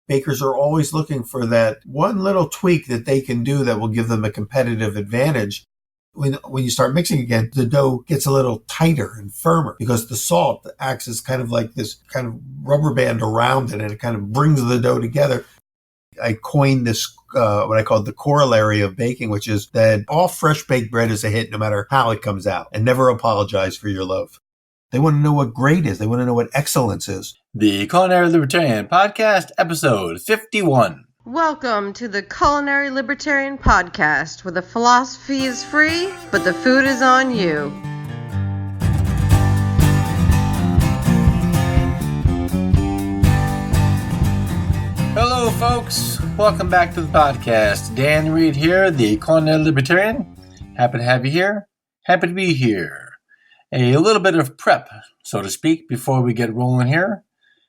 bakers are always looking for that one little tweak that they can do that will give them a competitive advantage. When you start mixing again, the dough gets a little tighter and firmer because the salt acts as kind of like this kind of rubber band around it, and it kind of brings the dough together. I coined this, what I call the corollary of baking, which is that all fresh baked bread is a hit no matter how it comes out, and never apologize for your loaf. They want to know what great is. They want to know what excellence is. The Culinary Libertarian Podcast, episode 51. Welcome to the Culinary Libertarian Podcast, where the philosophy is free, but the food is on you. Hello, folks. Welcome back to the podcast. Dan Reed here, the Culinary Libertarian. Happy to have you here. Happy to be here. A little bit of prep, so to speak, before we get rolling here.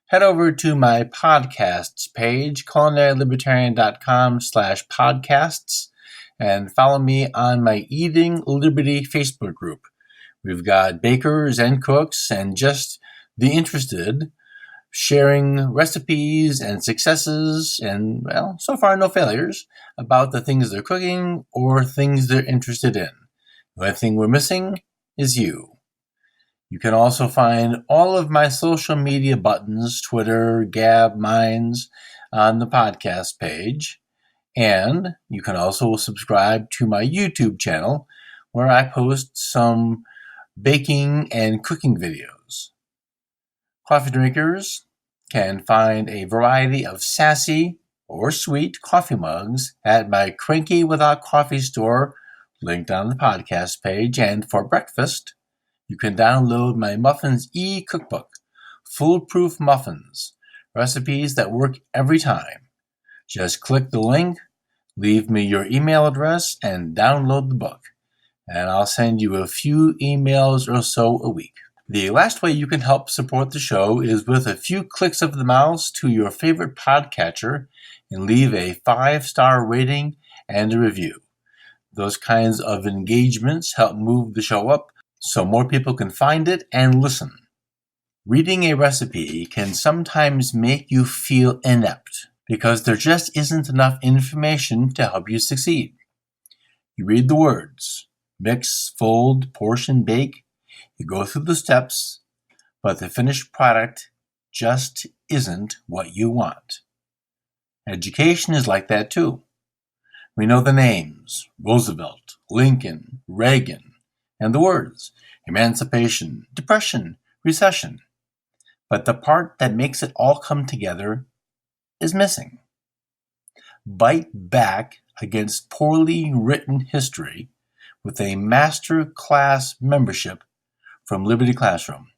Head over to my podcasts page, culinarylibertarian.com/podcasts, and follow me on my Eating Liberty Facebook group. We've got bakers and cooks and just the interested sharing recipes and successes and, well, so far no failures about the things they're cooking or things they're interested in. The only thing we're missing is you. You can also find all of my social media buttons, Twitter, Gab, Minds, on the podcast page. And you can also subscribe to my YouTube channel, where I post some baking and cooking videos. Coffee drinkers can find a variety of sassy or sweet coffee mugs at my Cranky Without Coffee store, linked on the podcast page. And for breakfast, you can download my Muffins e-cookbook, foolproof muffins, recipes that work every time. Just click the link, leave me your email address, and download the book. And I'll send you a few emails or so a week. The last way you can help support the show is with a few clicks of the mouse to your favorite podcatcher and leave a 5-star rating and a review. Those kinds of engagements help move the show up so more people can find it and listen. Reading a recipe can sometimes make you feel inept because there just isn't enough information to help you succeed. You read the words, mix, fold, portion, bake. You go through the steps, but the finished product just isn't what you want. Education is like that too. We know the names, Roosevelt, Lincoln, Reagan, and the words, emancipation, depression, recession. But the part that makes it all come together is missing. Bite back against poorly written history with a master class membership from Liberty Classroom.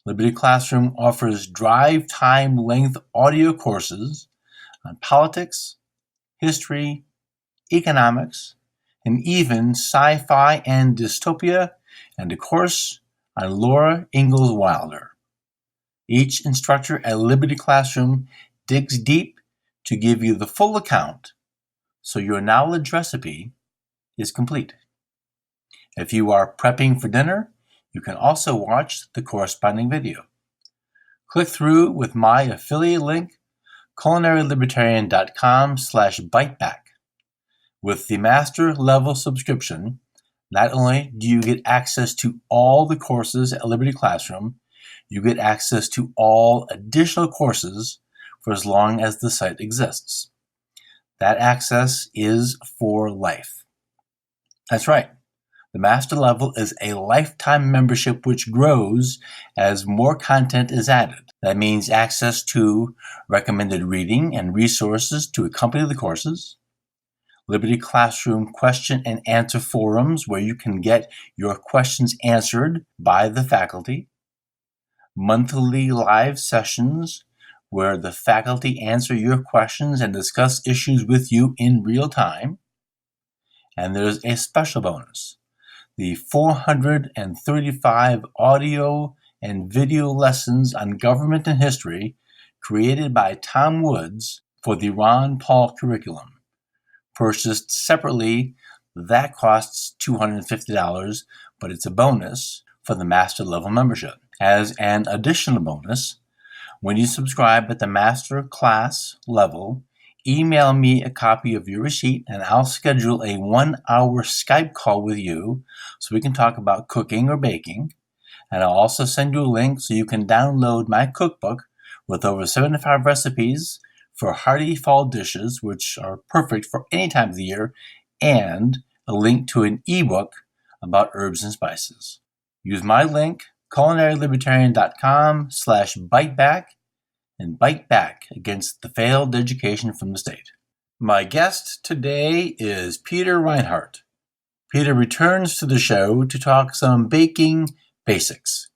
Liberty Classroom offers drive time length audio courses on politics, history, economics, and even sci-fi and dystopia, and a course on Laura Ingalls Wilder. Each instructor at Liberty Classroom digs deep to give you the full account, so your knowledge recipe is complete. If you are prepping for dinner, you can also watch the corresponding video. Click through with my affiliate link, culinarylibertarian.com/biteback. With the master level subscription, not only do you get access to all the courses at Liberty Classroom, you get access to all additional courses for as long as the site exists. That access is for life. That's right. The master level is a lifetime membership which grows as more content is added. That means access to recommended reading and resources to accompany the courses, Liberty Classroom question and answer forums where you can get your questions answered by the faculty, monthly live sessions where the faculty answer your questions and discuss issues with you in real time, and there's a special bonus, the 435 audio and video lessons on government and history created by Tom Woods for the Ron Paul curriculum. Purchased separately, that costs $250, but it's a bonus for the master level membership. As an additional bonus, When you subscribe at the master class level, email me a copy of your receipt and I'll schedule a 1-hour Skype call with you so we can talk about cooking or baking. And I'll also send you a link so you can download my cookbook with over 75 recipes for hearty fall dishes, which are perfect for any time of the year, and a link to an ebook about herbs and spices. Use my link, culinarylibertarian.com/biteback, and bite back against the failed education from the state. My guest today is Peter Reinhart. Peter returns to the show to talk some baking basics.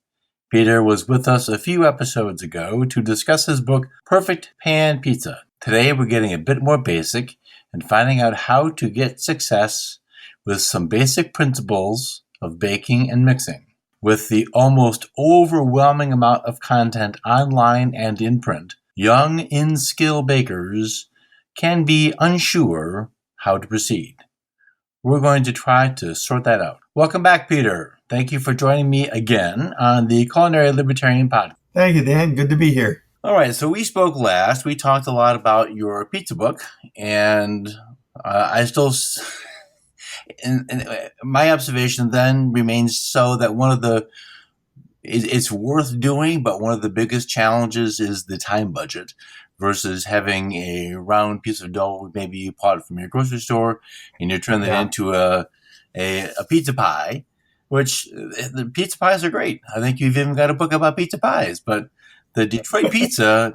Peter was with us a few episodes ago to discuss his book, Perfect Pan Pizza. Today we're getting a bit more basic and finding out how to get success with some basic principles of baking and mixing. With the almost overwhelming amount of content online and in print, young in-skill bakers can be unsure how to proceed. We're going to try to sort that out. Welcome back, Peter. Thank you for joining me again on the Culinary Libertarian Podcast. Thank you, Dan. Good to be here. All right, so we spoke last. We talked a lot about your pizza book, and I still... And my observation then remains so that it's worth doing, but one of the biggest challenges is the time budget versus having a round piece of dough. Maybe you bought it from your grocery store and you turn it into a pizza pie, which the pizza pies are great. I think you've even got a book about pizza pies, but the Detroit pizza,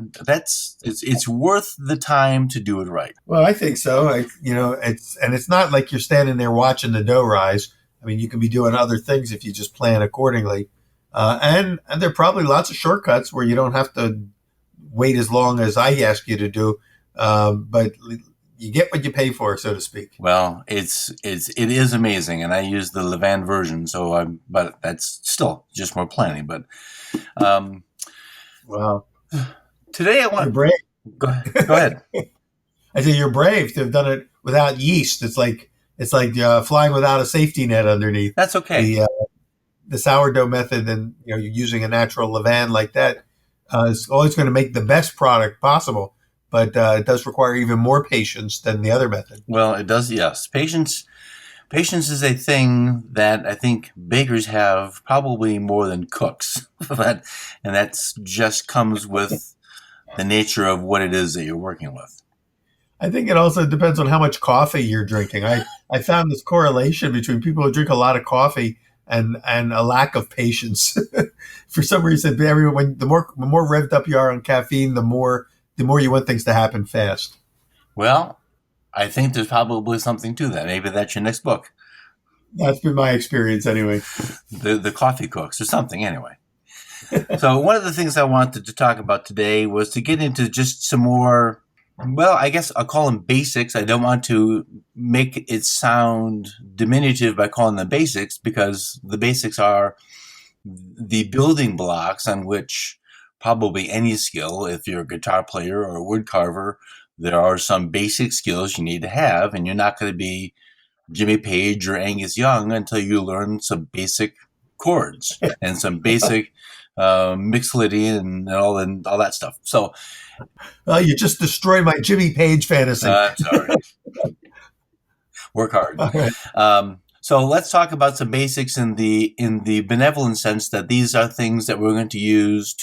it's worth the time to do it right. Well, I think so. It's not like you're standing there watching the dough rise. I mean, you can be doing other things if you just plan accordingly. And there are probably lots of shortcuts where you don't have to wait as long as I ask you to do. But you get what you pay for, so to speak. Well, it is amazing, and I use the Levan version, but that's still just more planning. But wow, today I want you're brave. Go ahead. I say you're brave to have done it without yeast. It's like flying without a safety net underneath. That's okay. The sourdough method, and you're using a natural levain like that is always going to make the best product possible. But it does require even more patience than the other method. Well, it does, yes. Patience is a thing that I think bakers have probably more than cooks. And that just comes with the nature of what it is that you're working with. I think it also depends on how much coffee you're drinking. I found this correlation between people who drink a lot of coffee and a lack of patience. For some reason, the more revved up you are on caffeine, the more you want things to happen fast. Well, I think there's probably something to that. Maybe that's your next book. That's been my experience anyway. The coffee cooks or something anyway. So one of the things I wanted to talk about today was to get into just some more, well, I guess I'll call them basics. I don't want to make it sound diminutive by calling them basics, because the basics are the building blocks on which probably any skill, if you're a guitar player or a wood carver, there are some basic skills you need to have, and you're not going to be Jimmy Page or Angus Young until you learn some basic chords and some basic mixolydian and all that stuff. So, well, you just destroyed my Jimmy Page fantasy. I'm sorry. Work hard. All right. So let's talk about some basics in the benevolent sense that these are things that we're going to use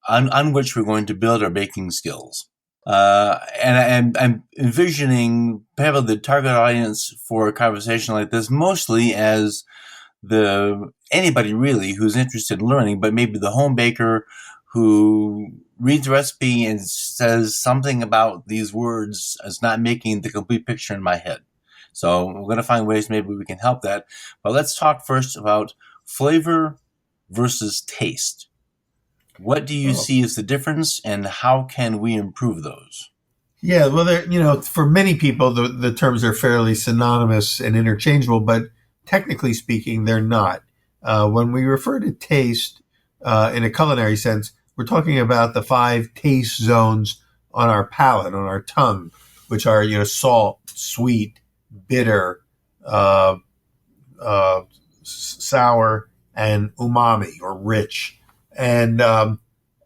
on which we're going to build our baking skills. And I'm envisioning probably the target audience for a conversation like this mostly as anybody really who's interested in learning, but maybe the home baker who reads the recipe and says something about these words is not making the complete picture in my head. So we're going to find ways maybe we can help that. But let's talk first about flavor versus taste. What do you see as the difference, and how can we improve those? Yeah, well, for many people, the terms are fairly synonymous and interchangeable, but technically speaking, they're not. When we refer to taste in a culinary sense, we're talking about the 5 taste zones on our palate, on our tongue, which are, salt, sweet, bitter, sour, and umami or rich. And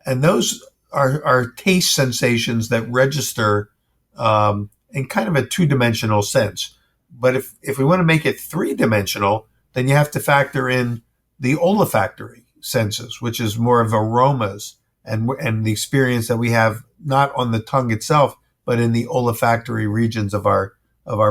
those are taste sensations that register in kind of a two-dimensional sense. But if we want to make it three-dimensional, then you have to factor in the olfactory senses, which is more of aromas and the experience that we have not on the tongue itself, but in the olfactory regions of our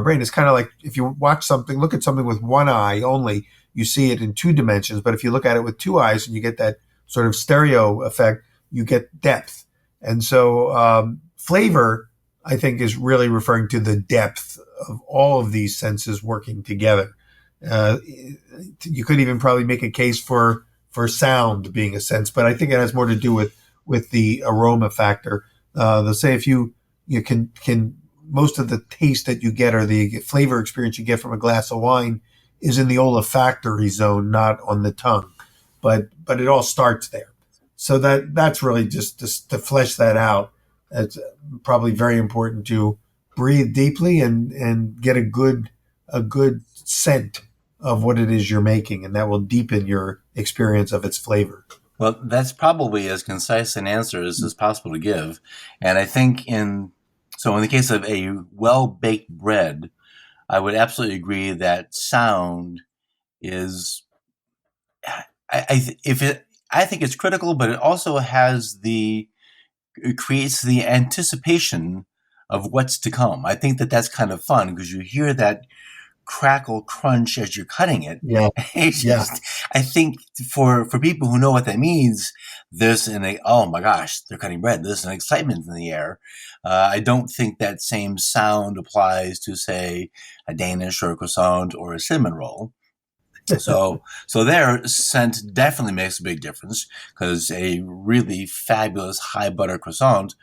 brain. It's kind of like if you watch something, look at something with one eye only, you see it in two dimensions. But if you look at it with two eyes and you get that sort of stereo effect, you get depth. And so flavor, I think, is really referring to the depth of all of these senses working together. You could even probably make a case for sound being a sense, but I think it has more to do with the aroma factor. They'll say if you can most of the taste that you get or the flavor experience you get from a glass of wine is in the olfactory zone, not on the tongue. But it all starts there. So that's really just to flesh that out. It's probably very important to breathe deeply and get a good scent of what it is you're making, and that will deepen your experience of its flavor. Well, that's probably as concise an answer as possible to give. And I think in the case of a well-baked bread, I would absolutely agree that sound is, I think it's critical, but it also it creates the anticipation of what's to come. I think that's kind of fun because you hear that crackle crunch as you're cutting it. Yeah. I think for people who know what that means, there's oh my gosh, they're cutting bread. There's an excitement in the air. I don't think that same sound applies to, say, a Danish or a croissant or a cinnamon roll. So their scent definitely makes a big difference because a really fabulous high butter croissant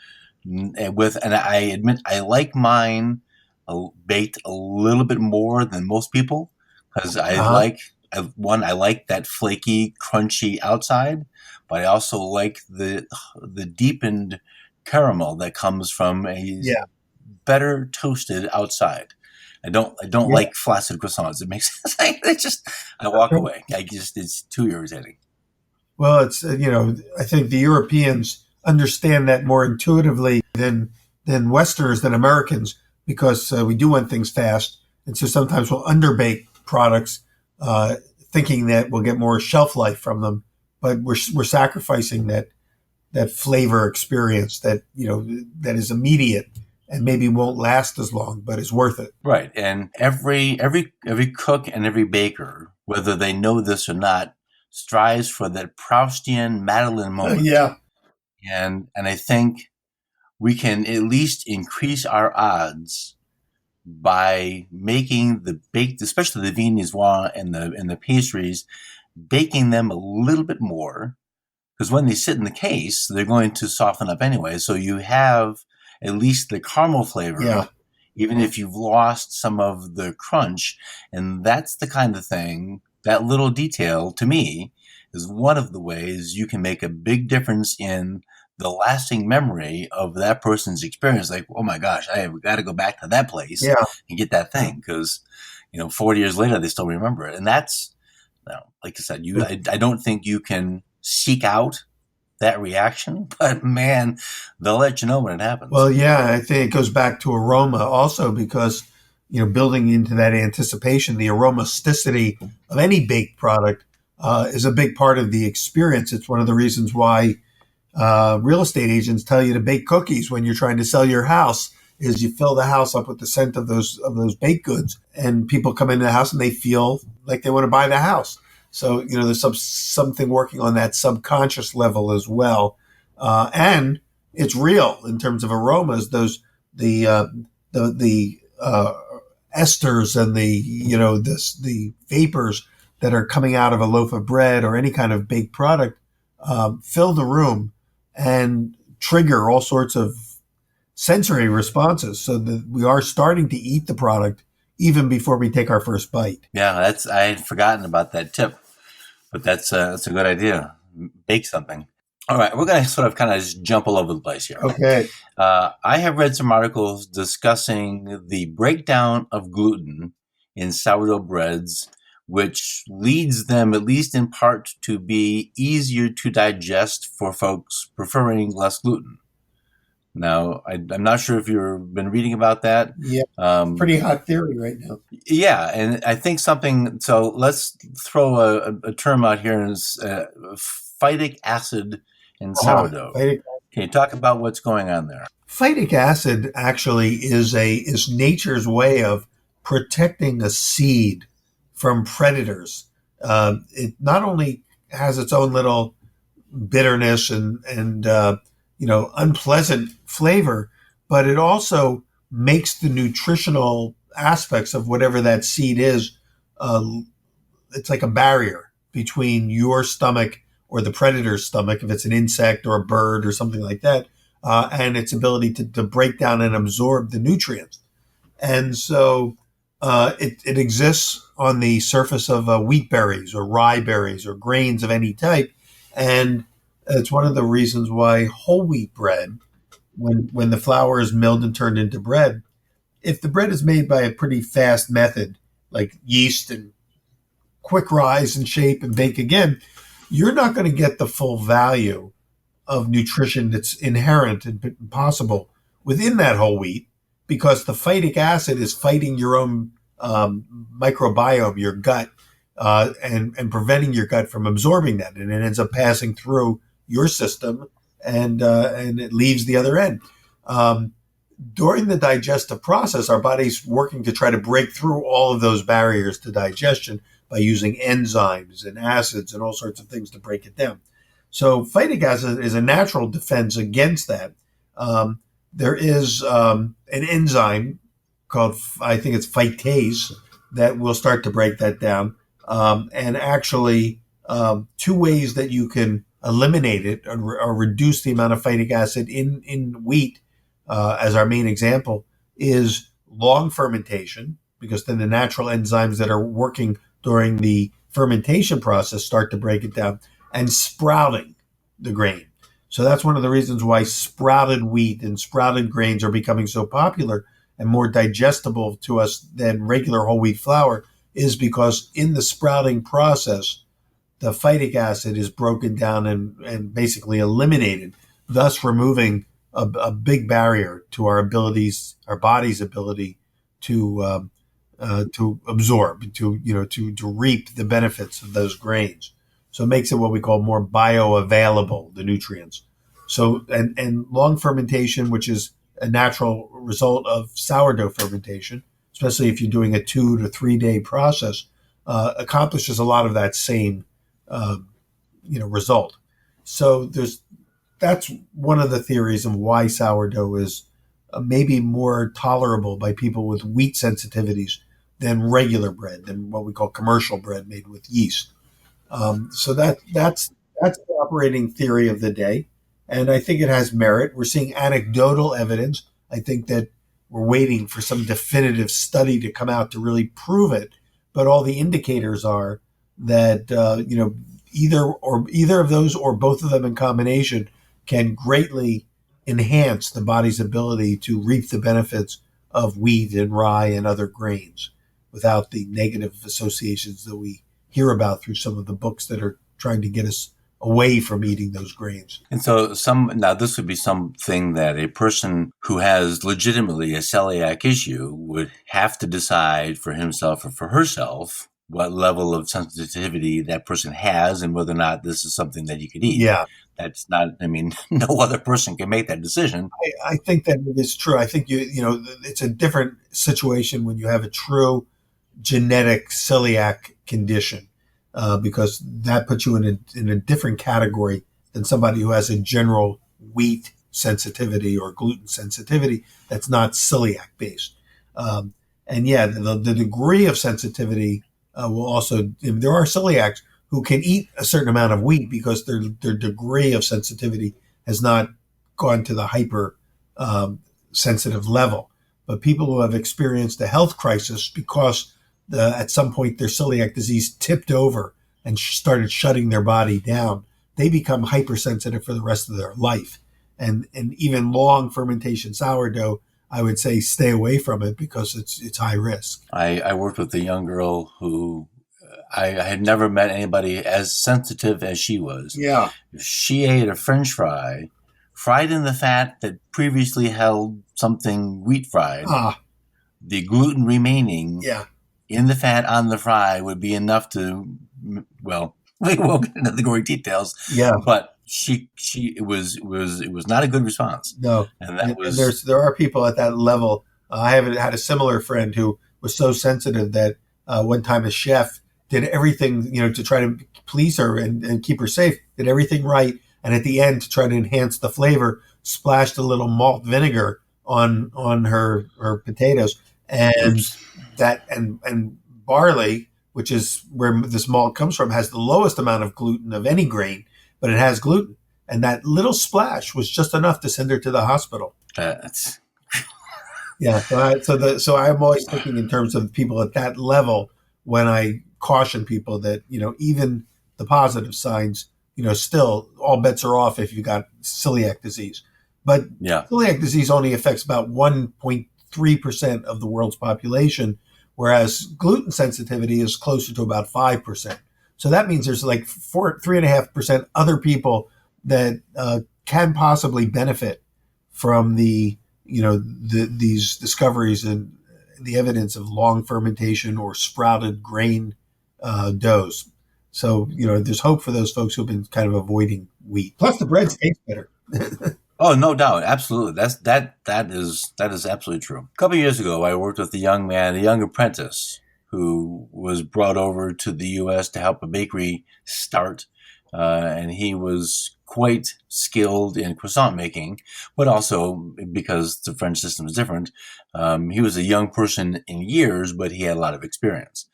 and I admit I like mine baked a little bit more than most people because I like that flaky, crunchy outside, but I also like the deepened caramel that comes from a better toasted outside. I don't like flaccid croissants. It makes sense. I walk away. It's too irritating. Well, it's I think the Europeans understand that more intuitively than Westerners, than Americans, because we do want things fast, and so sometimes we'll underbake products, thinking that we'll get more shelf life from them, but we're sacrificing that flavor experience that that is immediate and maybe won't last as long, but is worth it. Right, and every cook and every baker, whether they know this or not, strives for that Proustian Madeleine moment. And I think we can at least increase our odds by making the baked, especially the viennoiserie and the pastries, baking them a little bit more, because when they sit in the case, they're going to soften up anyway. So you have at least the caramel flavor, even if you've lost some of the crunch. And that's the kind of thing, that little detail, to me, is one of the ways you can make a big difference in the lasting memory of that person's experience. Like, oh my gosh, I have got to go back to that place and get that thing because, 40 years later, they still remember it. And that's, like I said, I don't think you can seek out that reaction, but man, they'll let you know when it happens. Well, I think it goes back to aroma also because, building into that anticipation, the aromaticity of any baked product is a big part of the experience. It's one of the reasons why real estate agents tell you to bake cookies when you're trying to sell your house, is you fill the house up with the scent of those baked goods, and people come into the house and they feel like they want to buy the house. So, there's something working on that subconscious level as well. And it's real in terms of aromas, the esters and the vapors that are coming out of a loaf of bread or any kind of baked product fill the room and trigger all sorts of sensory responses, so that we are starting to eat the product even before we take our first bite. Yeah, I had forgotten about that tip, but that's a good idea. Bake something. All right, we're going to sort of kind of just jump all over the place here. Okay. I have read some articles discussing the breakdown of gluten in sourdough breads which leads them, at least in part, to be easier to digest for folks preferring less gluten. Now, I'm not sure if you've been reading about that. Yeah, pretty hot theory right now. Yeah, and I think something, so let's throw a term out here, is phytic acid in sourdough. Can you talk about what's going on there? Phytic acid actually is nature's way of protecting a seed from predators. It not only has its own little bitterness and unpleasant flavor, but it also makes the nutritional aspects of whatever that seed is. It's like a barrier between your stomach or the predator's stomach, if it's an insect or a bird or something like that, and its ability to break down and absorb the nutrients. And so it exists on the surface of wheat berries or rye berries or grains of any type. And it's one of the reasons why whole wheat bread, when the flour is milled and turned into bread, if the bread is made by a pretty fast method, like yeast and quick rise and shape and bake again, you're not going to get the full value of nutrition that's inherent and possible within that whole wheat, because the phytic acid is fighting your own microbiome, your gut, and preventing your gut from absorbing that, and it ends up passing through your system, and it leaves the other end. During the digestive process, our body's working to try to break through all of those barriers to digestion by using enzymes and acids and all sorts of things to break it down. So phytic acid is a natural defense against that. There is an enzyme called, I think it's phytase, that will start to break that down. And actually, two ways that you can eliminate it or reduce the amount of phytic acid in wheat, as our main example, is long fermentation, because then the natural enzymes that are working during the fermentation process start to break it down, and sprouting the grain. So that's one of the reasons why sprouted wheat and sprouted grains are becoming so popular and more digestible to us than regular whole wheat flour, is because in the sprouting process, the phytic acid is broken down and basically eliminated, thus removing a big barrier to our body's ability to absorb, to reap the benefits of those grains. So it makes it what we call more bioavailable, the nutrients. So, and long fermentation, which is a natural result of sourdough fermentation, especially if you're doing a 2 to 3 day process, accomplishes a lot of that same, result. So that's one of the theories of why sourdough is maybe more tolerable by people with wheat sensitivities than regular bread, than what we call commercial bread made with yeast. So that's the operating theory of the day, and I think it has merit. We're seeing anecdotal evidence. I think that we're waiting for some definitive study to come out to really prove it, but all the indicators are that either of those or both of them in combination can greatly enhance the body's ability to reap the benefits of wheat and rye and other grains without the negative associations that we hear about through some of the books that are trying to get us away from eating those grains. And so now this would be something that a person who has legitimately a celiac issue would have to decide for himself or for herself what level of sensitivity that person has and whether or not this is something that you could eat. Yeah. That's not, no other person can make that decision. I think that it is true. I think it's a different situation when you have a true genetic celiac condition, because that puts you in a different category than somebody who has a general wheat sensitivity or gluten sensitivity that's not celiac based. And yeah, the degree of sensitivity will also, there are celiacs who can eat a certain amount of wheat because their degree of sensitivity has not gone to the hyper sensitive level. But people who have experienced a health crisis because at some point their celiac disease tipped over and started shutting their body down, they become hypersensitive for the rest of their life. And even long fermentation sourdough, I would say stay away from it because it's high risk. I worked with a young girl who I had never met anybody as sensitive as she was. Yeah. If she ate a French fry, fried in the fat that previously held something wheat fried, Ah, the gluten remaining yeah. in the fat on the fry would be enough to, well, we won't get into the gory details, Yeah. but it was not a good response. No. And that And was, there are people at that level. I haven't had a similar friend who was so sensitive that one time a chef did everything, to try to please her and keep her safe, did everything right. And at the end, to try to enhance the flavor, splashed a little malt vinegar on her potatoes. And oops. and barley, which is where this malt comes from, has the lowest amount of gluten of any grain, but it has gluten. And that little splash was just enough to send her to the hospital. That's, Yeah. So I'm always thinking in terms of people at that level when I caution people that, even the positive signs, still all bets are off if you got celiac disease. But yeah. celiac disease only affects about 1.3% of the world's population, whereas gluten sensitivity is closer to about 5%. So that means there's like 3.5% other people that can possibly benefit from these discoveries and the evidence of long fermentation or sprouted grain doughs. So, there's hope for those folks who've been kind of avoiding wheat. Plus, the breads taste better. Oh, no doubt. Absolutely. That is absolutely true. A couple of years ago, I worked with a young apprentice who was brought over to the U.S. to help a bakery start. And he was quite skilled in croissant making, but also because the French system is different, he was a young person in years, but he had a lot of experience.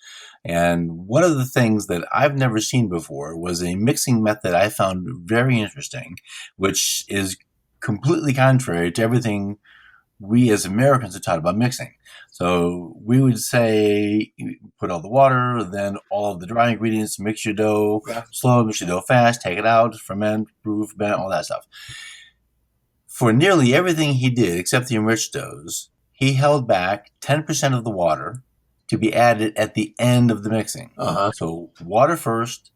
And one of the things that I've never seen before was a mixing method I found very interesting, which is completely contrary to everything we as Americans are taught about mixing. So we would say, put all the water, then all of the dry ingredients, mix your dough, slow, mix your dough fast, take it out, ferment, brew, ferment, all that stuff. For nearly everything he did, except the enriched doughs, he held back 10% of the water to be added at the end of the mixing. Uh-huh. So water first,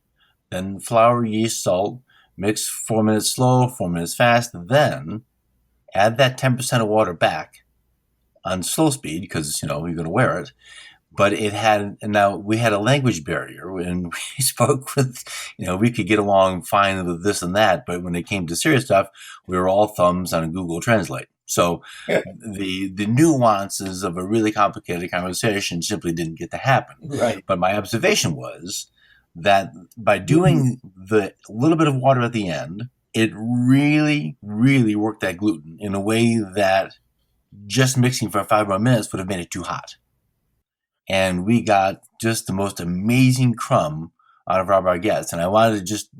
then flour, yeast, salt, mix 4 minutes slow, 4 minutes fast, then add that 10% of water back on slow speed because, you're going to wear it. But now we had a language barrier and we spoke with, we could get along fine with this and that. But when it came to serious stuff, we were all thumbs on Google Translate. So the nuances of a really complicated conversation simply didn't get to happen. Right. But my observation was that by doing the little bit of water at the end, it really, really worked that gluten in a way that just mixing for 5 more minutes would have made it too hot. And we got just the most amazing crumb out of our baguettes. And I wanted to just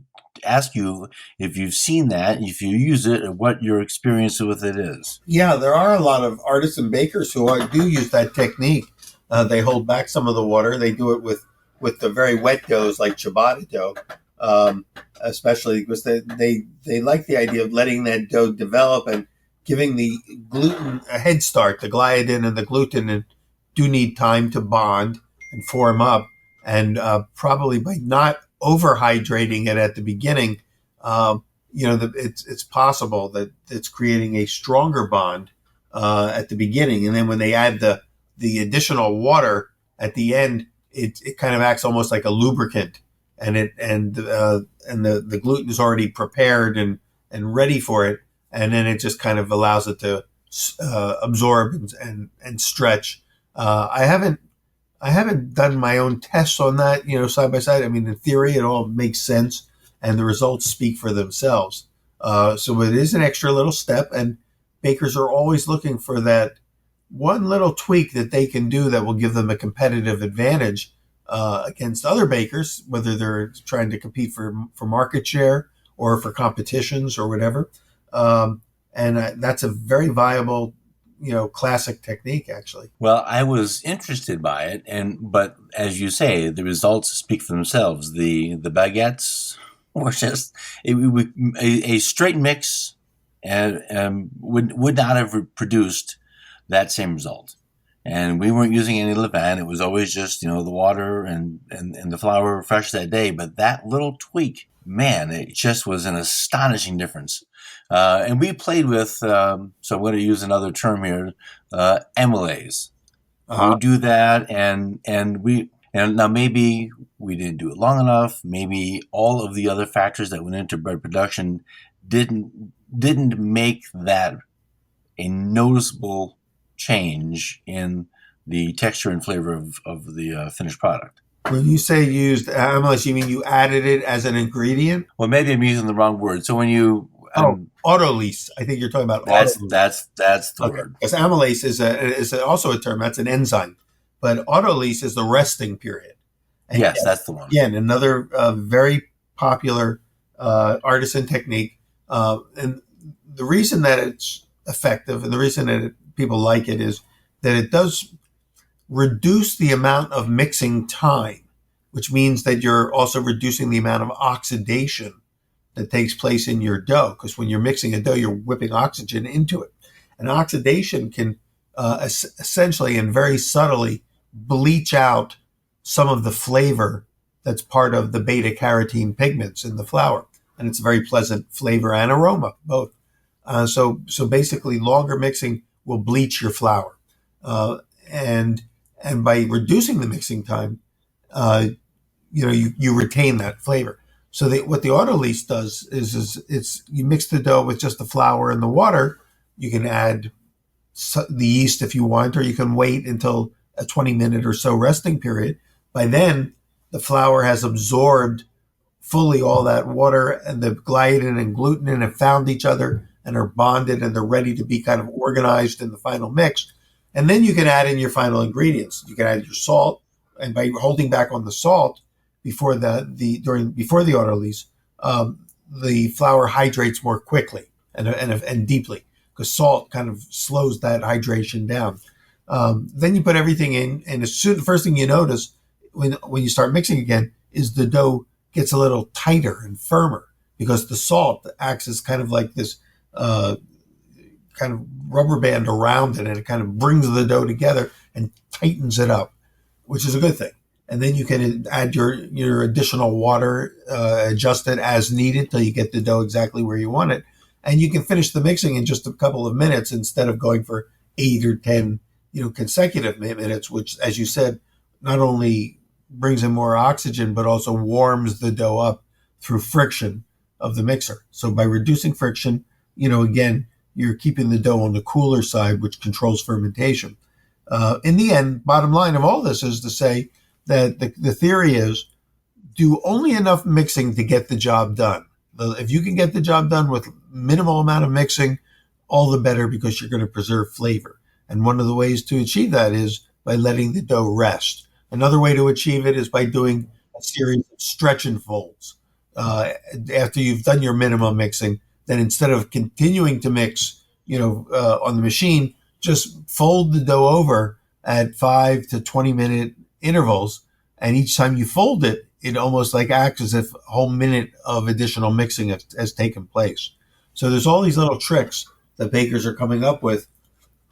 ask you if you've seen that, if you use it, or what your experience with it is. Yeah, there are a lot of artists and bakers who do use that technique. They hold back some of the water. They do it with the very wet doughs like ciabatta dough, especially because they like the idea of letting that dough develop and giving the gluten a head start. The gliadin and the gluten do need time to bond and form up. And probably by not overhydrating it at the beginning, it's possible that it's creating a stronger bond at the beginning. And then when they add the additional water at the end, it kind of acts almost like a lubricant, and the gluten is already prepared and ready for it, and then it just kind of allows it to absorb and stretch. I haven't done my own tests on that, side by side. I mean, in theory, it all makes sense, and the results speak for themselves. So it is an extra little step, and bakers are always looking for that one little tweak that they can do that will give them a competitive advantage against other bakers, whether they're trying to compete for market share or for competitions or whatever. And that's a very viable, classic technique, actually. Well, I was interested by it, but as you say, the results speak for themselves. The baguettes were just a straight mix, and would not have produced that same result. and we weren't using any levain. It was always just, the water and the flour fresh that day. But that little tweak, man, it just was an astonishing difference. And we played with, so I'm going to use another term here, amylase. We would do that, and now maybe we didn't do it long enough. Maybe all of the other factors that went into bread production didn't make that a noticeable change in the texture and flavor of the finished product. When you say used amylase, you mean you added it as an ingredient? Well, maybe I'm using the wrong word. So when you autolyse, I think you're talking about autolyse. That's the word. Because amylase is also a term. That's an enzyme, but autolyse is the resting period. And yes, that's the one. Again, another very popular artisan technique, and the reason that it's effective and the reason that people like it is that it does reduce the amount of mixing time, which means that you're also reducing the amount of oxidation that takes place in your dough. Because when you're mixing a dough, you're whipping oxygen into it. And oxidation can essentially and very subtly bleach out some of the flavor that's part of the beta carotene pigments in the flour. And it's a very pleasant flavor and aroma, both. So basically, longer mixing will bleach your flour. And by reducing the mixing time, you retain that flavor. So what the autolyse does is you mix the dough with just the flour and the water. You can add the yeast if you want, or you can wait until a 20-minute or so resting period. By then, the flour has absorbed fully all that water, and the gliadin and glutenin have found each other and are bonded, and they're ready to be kind of organized in the final mix. And then you can add in your final ingredients. You can add your salt, and by holding back on the salt before the autolyse, the flour hydrates more quickly and deeply, because salt kind of slows that hydration down. Then you put everything in, and the first thing you notice when you start mixing again is the dough gets a little tighter and firmer, because the salt acts as kind of like this kind of rubber band around it, and it kind of brings the dough together and tightens it up, which is a good thing. And then you can add your additional water, adjust it as needed till you get the dough exactly where you want it. And you can finish the mixing in just a couple of minutes instead of going for 8 or 10, consecutive minutes, which, as you said, not only brings in more oxygen, but also warms the dough up through friction of the mixer. So by reducing friction, again, you're keeping the dough on the cooler side, which controls fermentation. In the end, bottom line of all this is to say that the theory is do only enough mixing to get the job done. If you can get the job done with minimal amount of mixing, all the better, because you're going to preserve flavor. And one of the ways to achieve that is by letting the dough rest. Another way to achieve it is by doing a series of stretch and folds. After you've done your minimum mixing, then instead of continuing to mix, on the machine, just fold the dough over at 5 to 20 minute intervals. And each time you fold it, it almost like acts as if a whole minute of additional mixing has taken place. So there's all these little tricks that bakers are coming up with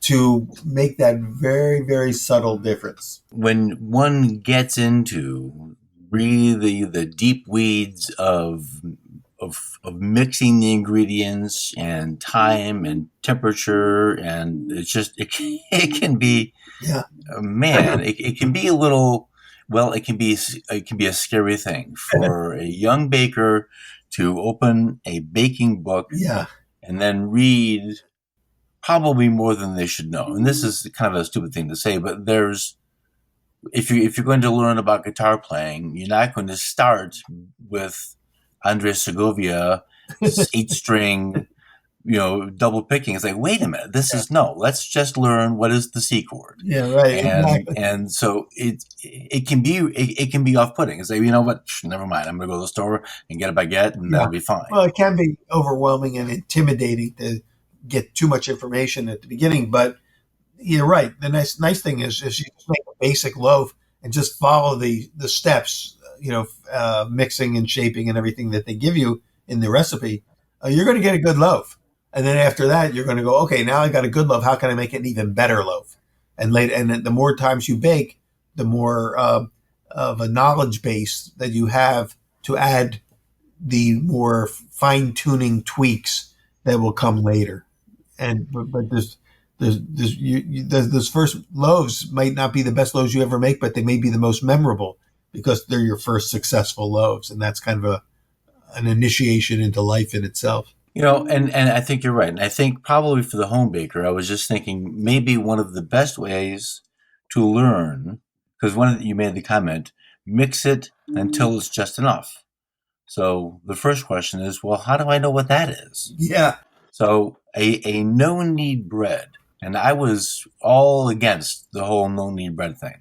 to make that very, very subtle difference. When one gets into really the deep weeds of mixing the ingredients and time and temperature, and it can be, man, it can be a little, it can be a scary thing for a young baker to open a baking book and then read probably more than they should know. And this is kind of a stupid thing to say, but if you're going to learn about guitar playing, you're not going to start with Andres Segovia 8-string, double picking. It's like, wait a minute, let's just learn what is the C chord. Yeah, right. Exactly. And so it can be off-putting. It's like, what? Never mind. I'm going to go to the store and get a baguette, and that'll be fine. Well, it can be overwhelming and intimidating to get too much information at the beginning, but you're right. The nice thing is you just make a basic loaf and just follow the steps, mixing and shaping and everything that they give you in the recipe. You're going to get a good loaf. And then after that, you're going to go, okay, now I got a good loaf. How can I make it an even better loaf? and the more times you bake, the more of a knowledge base that you have to add the more fine tuning tweaks that will come later. And but those first loaves might not be the best loaves you ever make, but they may be the most memorable because they're your first successful loaves, and that's kind of an initiation into life in itself. And I think you're right. And I think probably for the home baker, I was just thinking maybe one of the best ways to learn, because you made the comment, mix it until it's just enough. So the first question is, well, how do I know what that is? Yeah. So a no-knead bread, and I was all against the whole no-knead bread thing.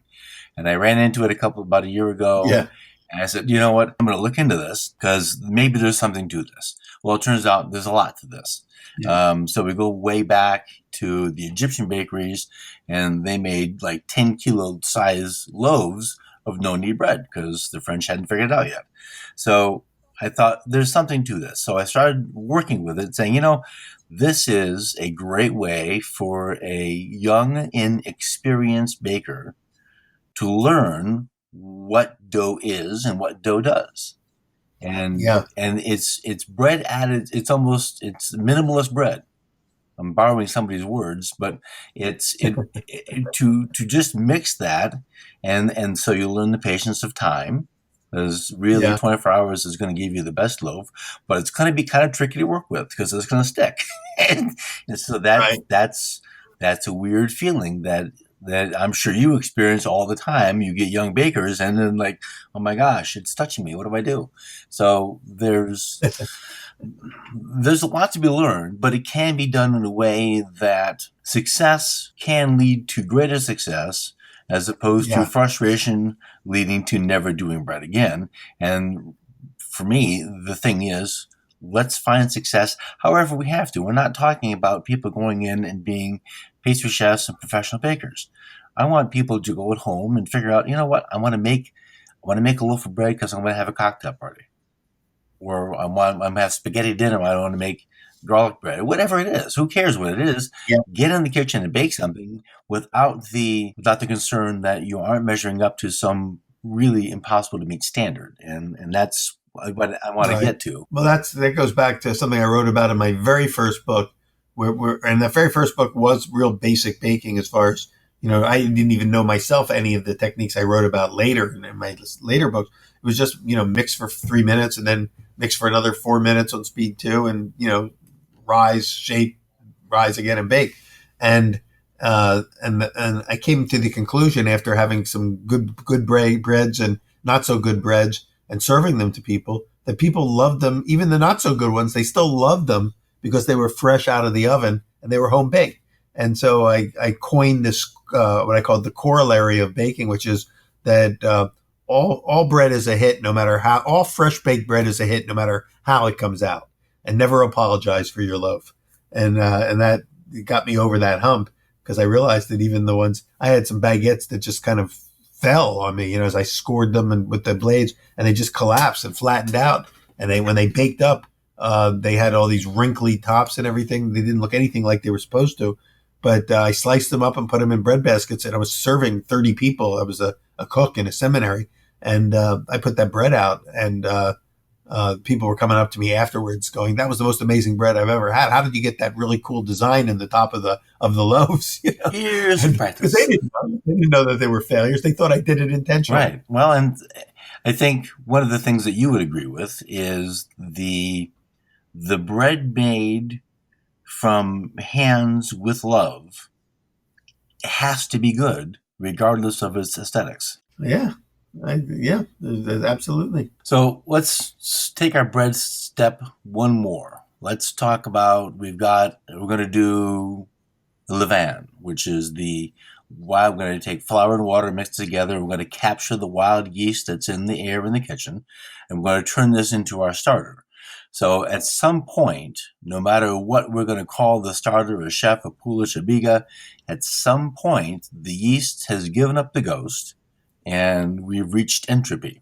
And I ran into it about a year ago. Yeah. And I said, you know what? I'm going to look into this because maybe there's something to this. Well, it turns out there's a lot to this. Yeah. So we go way back to the Egyptian bakeries, and they made like 10-kilo size loaves of no-knead bread because the French hadn't figured it out yet. So I thought there's something to this. So I started working with it, saying, this is a great way for a young, inexperienced baker to learn what dough is and what dough does. And it's bread added. It's minimalist bread. I'm borrowing somebody's words, but it's to just mix that, and so you learn the patience of time. Because really, 24 hours is going to give you the best loaf, but it's going to be kind of tricky to work with because it's going to stick. and so that's a weird feeling that I'm sure you experience all the time. You get young bakers and then like, oh my gosh, it's touching me. What do I do? So there's a lot to be learned, but it can be done in a way that success can lead to greater success as opposed to frustration leading to never doing bread again. And for me, the thing is, let's find success however we have to. We're not talking about people going in and being pastry chefs and professional bakers. I want people to go at home and figure out, you know what, I want to make a loaf of bread because I'm going to have a cocktail party. Or I'm going to have spaghetti dinner. I want to make garlic bread, or whatever it is. Who cares what it is? Yeah. Get in the kitchen and bake something without the concern that you aren't measuring up to some really impossible to meet standard. And that's what I want to get to. Well, that goes back to something I wrote about in my very first book, and the very first book was real basic baking as far as, I didn't even know myself any of the techniques I wrote about later in my later books. It was just, mix for 3 minutes and then mix for another 4 minutes on speed 2 and, rise, shake, rise again and bake. And I came to the conclusion after having some good breads and not so good breads and serving them to people that people loved them. Even the not so good ones, they still loved them because they were fresh out of the oven and they were home baked. And so I coined this, what I call the corollary of baking, which is that, all bread is a hit, no matter how. All fresh baked bread is a hit, no matter how it comes out. And never apologize for your loaf. And that got me over that hump because I realized that even the ones I had some baguettes that just kind of fell on me, as I scored them with the blades, and they just collapsed and flattened out. And when they baked up, they had all these wrinkly tops and everything. They didn't look anything like they were supposed to. But I sliced them up and put them in bread baskets, and I was serving 30 people. I was a cook in a seminary, and I put that bread out, and people were coming up to me afterwards going, that was the most amazing bread I've ever had. How did you get that really cool design in the top of the loaves? Here's practice. Because they didn't know that they were failures. They thought I did it intentionally. Right. Well, and I think one of the things that you would agree with is the bread made from hands with love has to be good regardless of its aesthetics. Yeah. Absolutely. So let's take our bread step one more. Let's talk about, we're going to do levain, which is we're going to take flour and water mixed together. We're going to capture the wild yeast that's in the air in the kitchen, and we're going to turn this into our starter. So at some point, no matter what we're going to call the starter, a chef, a poulish, a biga, at some point, the yeast has given up the ghost and we've reached entropy.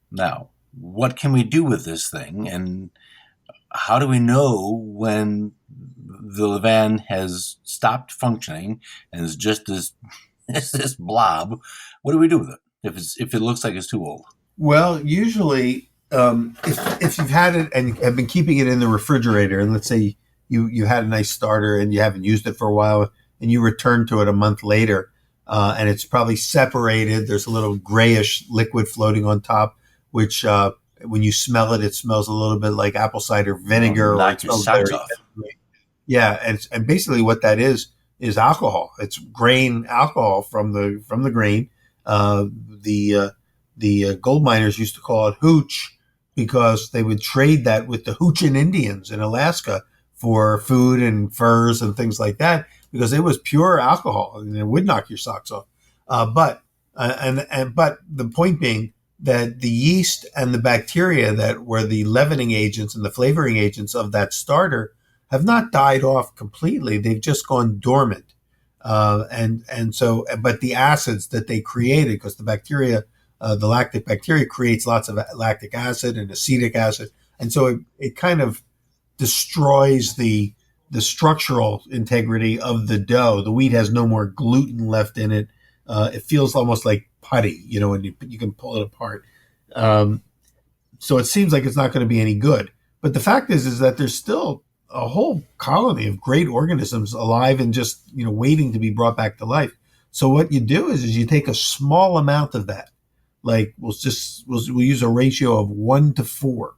Now, what can we do with this thing? And how do we know when the levain has stopped functioning and is just this it's this blob. What do we do with it if it looks like it's too old? Well, usually, if you've had it and have been keeping it in the refrigerator, and let's say you had a nice starter and you haven't used it for a while, and you return to it a month later, and it's probably separated. There's a little grayish liquid floating on top, which when you smell it, it smells a little bit like apple cider vinegar. Knock your socks off. Yeah, and basically what that is alcohol. It's grain alcohol from the grain. The gold miners used to call it hooch because they would trade that with the Hoochin Indians in Alaska for food and furs and things like that because it was pure alcohol and it would knock your socks off. But the point being that the yeast and the bacteria that were the leavening agents and the flavoring agents of that starter have not died off completely. They've just gone dormant. But the acids that they created, because the bacteria, the lactic bacteria creates lots of lactic acid and acetic acid. And so it kind of destroys the structural integrity of the dough. The wheat has no more gluten left in it. It feels almost like putty, when you can pull it apart. So it seems like it's not going to be any good. But the fact is that there's still a whole colony of great organisms alive and just, waiting to be brought back to life. So what you do is you take a small amount of that. Like we'll use a ratio of 1-4.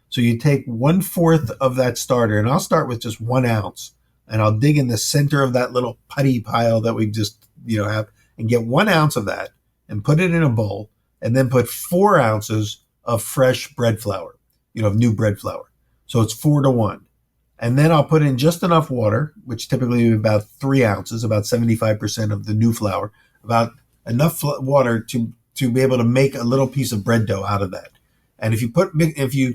So you take 1/4 of that starter, and I'll start with just 1 ounce, and I'll dig in the center of that little putty pile that we just, have, and get 1 ounce of that and put it in a bowl, and then put 4 ounces of fresh bread flour, of new bread flour. So it's 4-1. And then I'll put in just enough water, which typically is about 3 ounces, about 75% of the new flour, about enough water to be able to make a little piece of bread dough out of that. And if you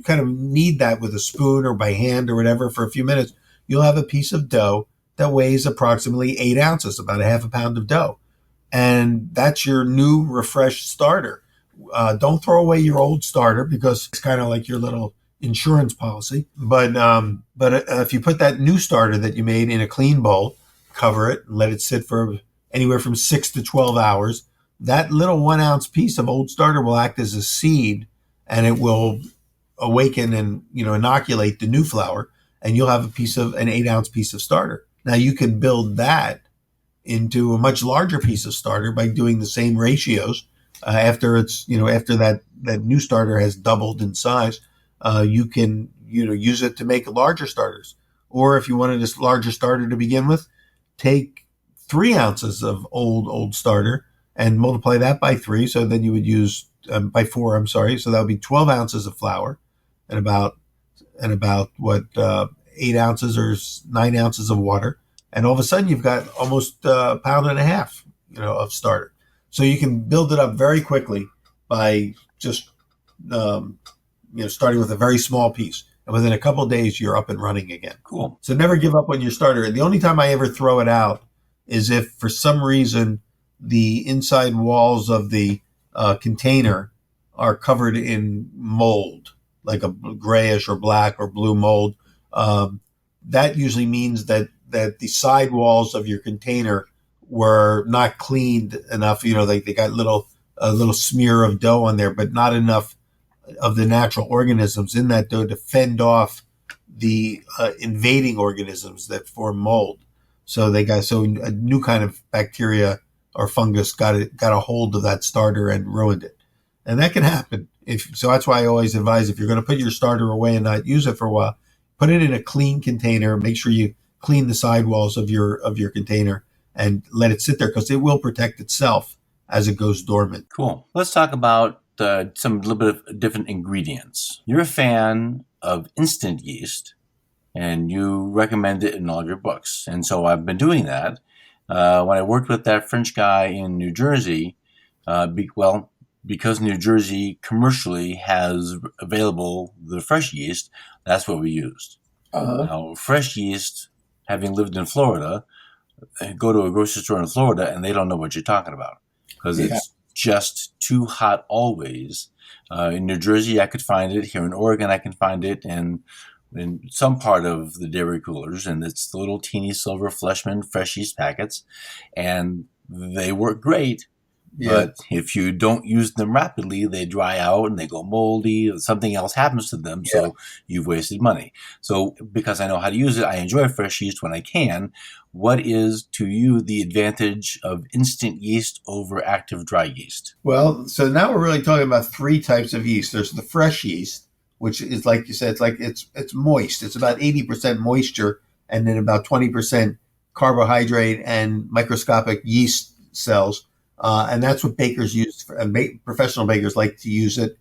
kind of knead that with a spoon or by hand or whatever for a few minutes, you'll have a piece of dough that weighs approximately 8 ounces, about a half a pound of dough. And that's your new refreshed starter. Don't throw away your old starter because it's kind of like your little insurance policy. But if you put that new starter that you made in a clean bowl, cover it and let it sit for anywhere from 6 to 12 hours, that little 1 ounce piece of old starter will act as a seed, and it will awaken and inoculate the new flour, and you'll have an 8 ounce piece of starter. Now you can build that into a much larger piece of starter by doing the same ratios. After that new starter has doubled in size, you can use it to make larger starters. Or if you wanted this larger starter to begin with, take 3 ounces of old starter and multiply that by 3. So then you would use by 4. I'm sorry. So that would be 12 ounces of flour and about 8 ounces or 9 ounces of water. And all of a sudden you've got almost a pound and a half, of starter. So you can build it up very quickly by just, starting with a very small piece. And within a couple of days, you're up and running again. Cool. So never give up on your starter. The only time I ever throw it out is if for some reason the inside walls of the container are covered in mold, like a grayish or black or blue mold. That usually means that the side walls of your container were not cleaned enough. They got a little smear of dough on there, but not enough of the natural organisms in that dough to fend off the invading organisms that form mold. So a new kind of bacteria or fungus got a hold of that starter and ruined it. And that can happen. So that's why I always advise, if you're going to put your starter away and not use it for a while, put it in a clean container. Make sure you clean the sidewalls of your container and let it sit there, because it will protect itself as it goes dormant. Cool. Let's talk about a little bit of different ingredients. You're a fan of instant yeast, and you recommend it in all your books. And so I've been doing that. When I worked with that French guy in New Jersey, because New Jersey commercially has available the fresh yeast, that's what we used. Now, fresh yeast, having lived in Florida, go to a grocery store in Florida and they don't know what you're talking about, because it's just too hot always. In New Jersey, I could find it. Here in Oregon, I can find it. And in some part of the dairy coolers, and it's the little teeny silver Fleshman fresh yeast packets, and they work great. Yeah. But if you don't use them rapidly, they dry out and they go moldy, or something else happens to them. Yeah. So you've wasted money. So because I know how to use it, I enjoy fresh yeast when I can. What is to you the advantage of instant yeast over active dry yeast? Well, so now we're really talking about three types of yeast. There's the fresh yeast, which is, like you said, it's moist. It's about 80% moisture and then about 20% carbohydrate and microscopic yeast cells. And that's what bakers use. Professional bakers like to use it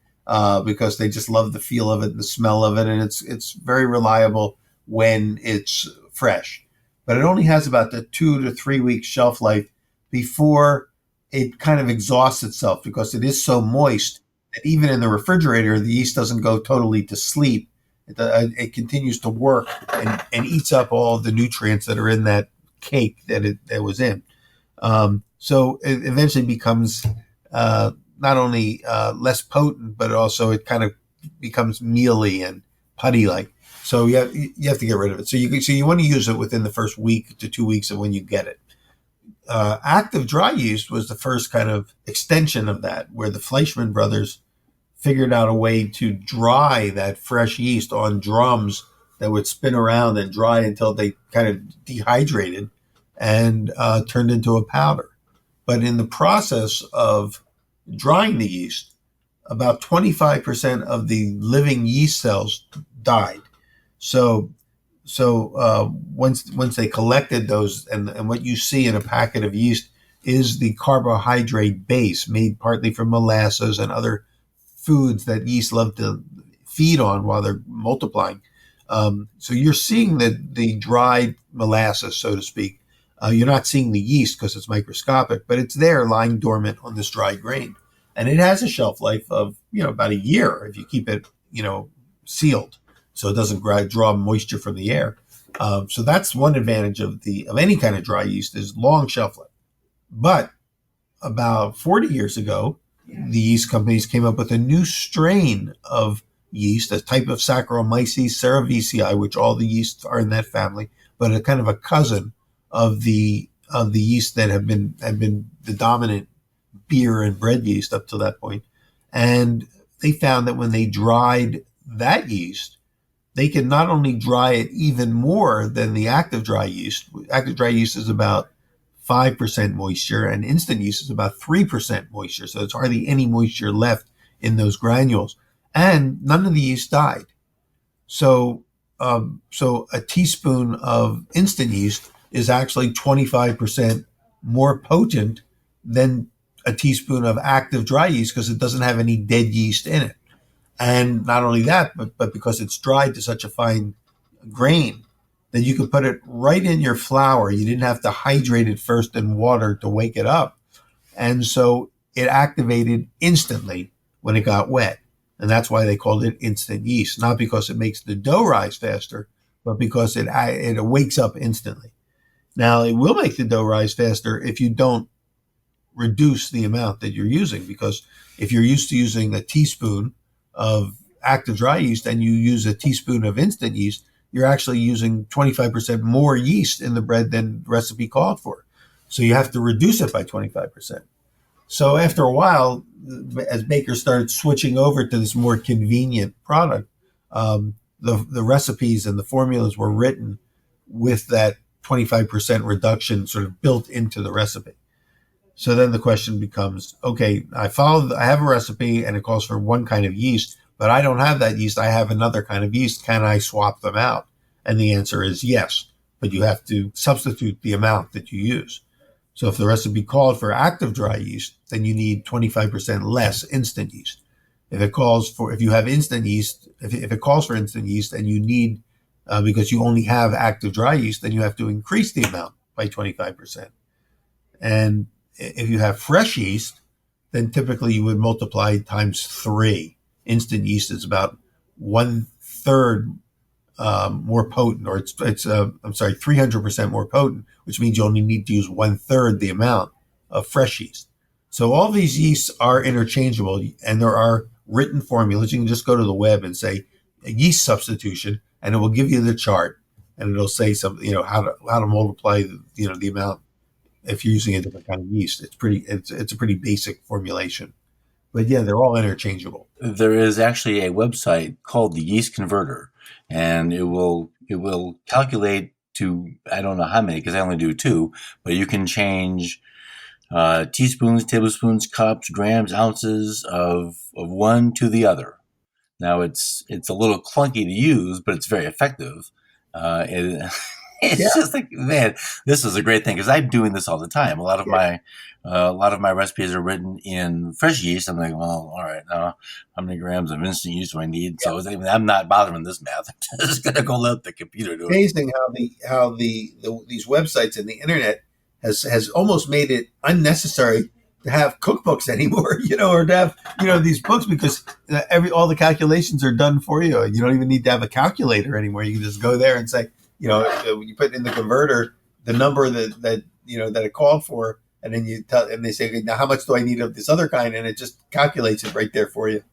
because they just love the feel of it and the smell of it. And it's very reliable when it's fresh. But it only has about the 2 to 3 week shelf life before it kind of exhausts itself, because it is so moist that even in the refrigerator, the yeast doesn't go totally to sleep. It continues to work and eats up all the nutrients that are in that cake that it was in. So it eventually becomes not only less potent, but also it kind of becomes mealy and putty-like. So you have to get rid of it. So you want to use it within the first week to 2 weeks of when you get it. Active dry yeast was the first kind of extension of that, where the Fleischmann brothers figured out a way to dry that fresh yeast on drums that would spin around and dry until they kind of dehydrated and turned into a powder. But in the process of drying the yeast, about 25% of the living yeast cells died. So once they collected those, and what you see in a packet of yeast is the carbohydrate base made partly from molasses and other foods that yeast love to feed on while they're multiplying. So you're seeing the dried molasses, so to speak. You're not seeing the yeast because it's microscopic, but it's there lying dormant on this dry grain. And it has a shelf life of, about a year if you keep it, sealed, so it doesn't draw moisture from the air. So that's one advantage of any kind of dry yeast, is long shelf life. But about 40 years ago, the yeast companies came up with a new strain of yeast, a type of Saccharomyces cerevisiae, which all the yeasts are in that family, but a kind of a cousin of the yeast that have been the dominant beer and bread yeast up to that point. And they found that when they dried that yeast, they can not only dry it even more than the active dry yeast. Active dry yeast is about 5% moisture, and instant yeast is about 3% moisture. So it's hardly any moisture left in those granules. And none of the yeast died. So a teaspoon of instant yeast is actually 25% more potent than a teaspoon of active dry yeast, because it doesn't have any dead yeast in it. And not only that, but because it's dried to such a fine grain that you could put it right in your flour. You didn't have to hydrate it first in water to wake it up. And so it activated instantly when it got wet. And that's why they called it instant yeast, not because it makes the dough rise faster, but because it wakes up instantly. Now, it will make the dough rise faster if you don't reduce the amount that you're using, because if you're used to using a teaspoon of active dry yeast and you use a teaspoon of instant yeast, you're actually using 25% more yeast in the bread than the recipe called for. So you have to reduce it by 25%. So after a while, as bakers started switching over to this more convenient product, the recipes and the formulas were written with that 25% reduction sort of built into the recipe. So then the question becomes, okay, I have a recipe and it calls for one kind of yeast, but I don't have that yeast. I have another kind of yeast. Can I swap them out? And the answer is yes, but you have to substitute the amount that you use. So if the recipe called for active dry yeast, then you need 25% less instant yeast. If you have instant yeast, if it calls for instant yeast and you need, because you only have active dry yeast, then you have to increase the amount by 25%. And if you have fresh yeast, then typically you would multiply times 3. Instant yeast is about 1/3 more potent, or it's 300% more potent, which means you only need to use 1/3 the amount of fresh yeast. So all these yeasts are interchangeable, and there are written formulas. You can just go to the web and say a yeast substitution, and it will give you the chart, and it'll say something, how to multiply, the amount if you're using a different kind of yeast. It's a pretty basic formulation, but yeah, they're all interchangeable. There is actually a website called the Yeast Converter, and it will calculate to, I don't know how many because I only do 2, but you can change teaspoons, tablespoons, cups, grams, ounces of one to the other. Now it's a little clunky to use, but it's very effective. It's just like, man, this is a great thing because I'm doing this all the time. A lot of my recipes are written in fresh yeast. I'm like, well, all right, now how many grams of instant yeast do I need? So I'm not bothering this math. I'm just gonna go let the computer do it. Amazing how these websites and the internet has almost made it unnecessary to have cookbooks anymore, or to have these books, because all the calculations are done for you. You don't even need to have a calculator anymore. You can just go there and say, when you put in the converter the number that it called for, and then and they say, now how much do I need of this other kind, and it just calculates it right there for you.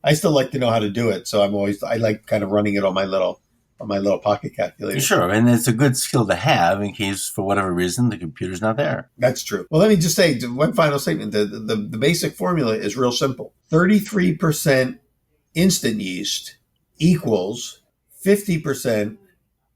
I still like to know how to do it, so I like kind of running it on my little pocket calculator. Sure, and it's a good skill to have in case for whatever reason the computer's not there. That's true. Well, let me just say one final statement. The basic formula is real simple. 33% instant yeast equals 50%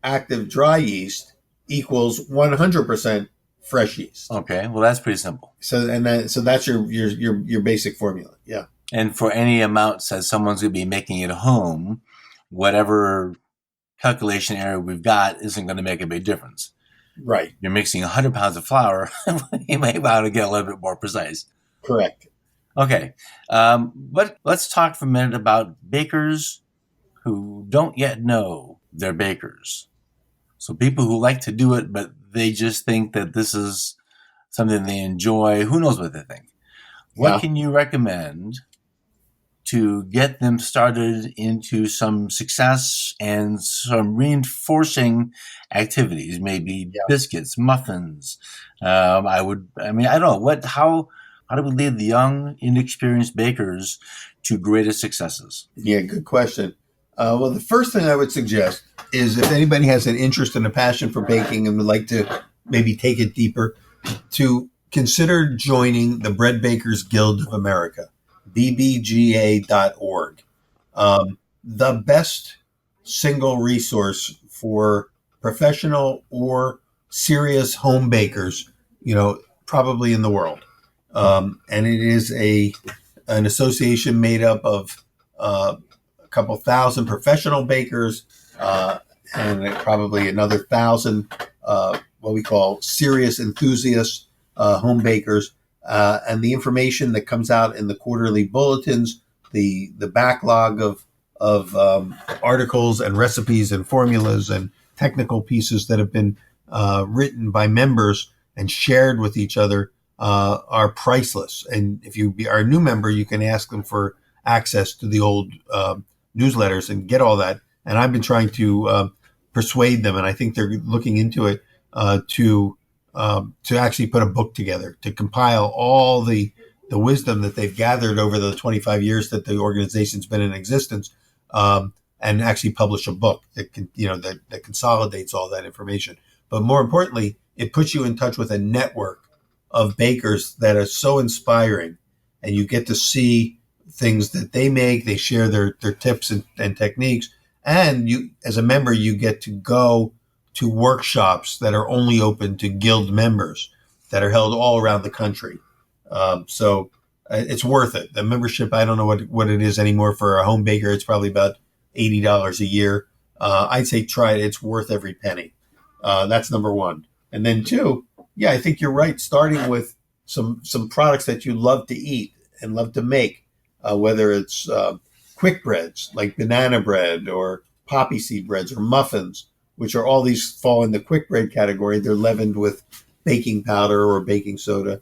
active dry yeast equals 100% fresh yeast. Okay, well that's pretty simple. So that's your basic formula. Yeah. And for any amount that someone's going to be making at home, whatever calculation error we've got isn't going to make a big difference. Right. You're mixing 100 pounds of flour, you may want to get a little bit more precise. Correct. Okay, but let's talk for a minute about bakers who don't yet know they're bakers. So people who like to do it, but they just think that this is something they enjoy. Who knows what they think? What can you recommend to get them started into some success and some reinforcing activities? Maybe biscuits, muffins. I don't know how do we lead the young, inexperienced bakers to greater successes? Yeah, good question. Well, the first thing I would suggest is, if anybody has an interest and a passion for baking and would like to maybe take it deeper, to consider joining the Bread Bakers Guild of America, bbga.org. The best single resource for professional or serious home bakers, probably in the world. And it is an association made up of a couple thousand professional bakers, and probably another 1,000 what we call serious enthusiasts, home bakers, and the information that comes out in the quarterly bulletins, the backlog of articles and recipes and formulas and technical pieces that have been written by members and shared with each other are priceless. And if you are a new member, you can ask them for access to the old newsletters and get all that. And I've been trying to persuade them, and I think they're looking into it, to actually put a book together, to compile all the wisdom that they've gathered over the 25 years that the organization's been in existence, and actually publish a book that that consolidates all that information. But more importantly, it puts you in touch with a network of bakers that are so inspiring, and you get to see things that they make. They share their tips and techniques, and you, as a member, you get to go to workshops that are only open to guild members that are held all around the country. So it's worth it. The membership, I don't know what it is anymore for a home baker. It's probably about $80 a year. I'd say try it. It's worth every penny. That's number one. And then two, I think you're right. Starting with some products that you love to eat and love to make, whether it's quick breads like banana bread or poppy seed breads or muffins, which are all these fall in the quick bread category. They're leavened with baking powder or baking soda,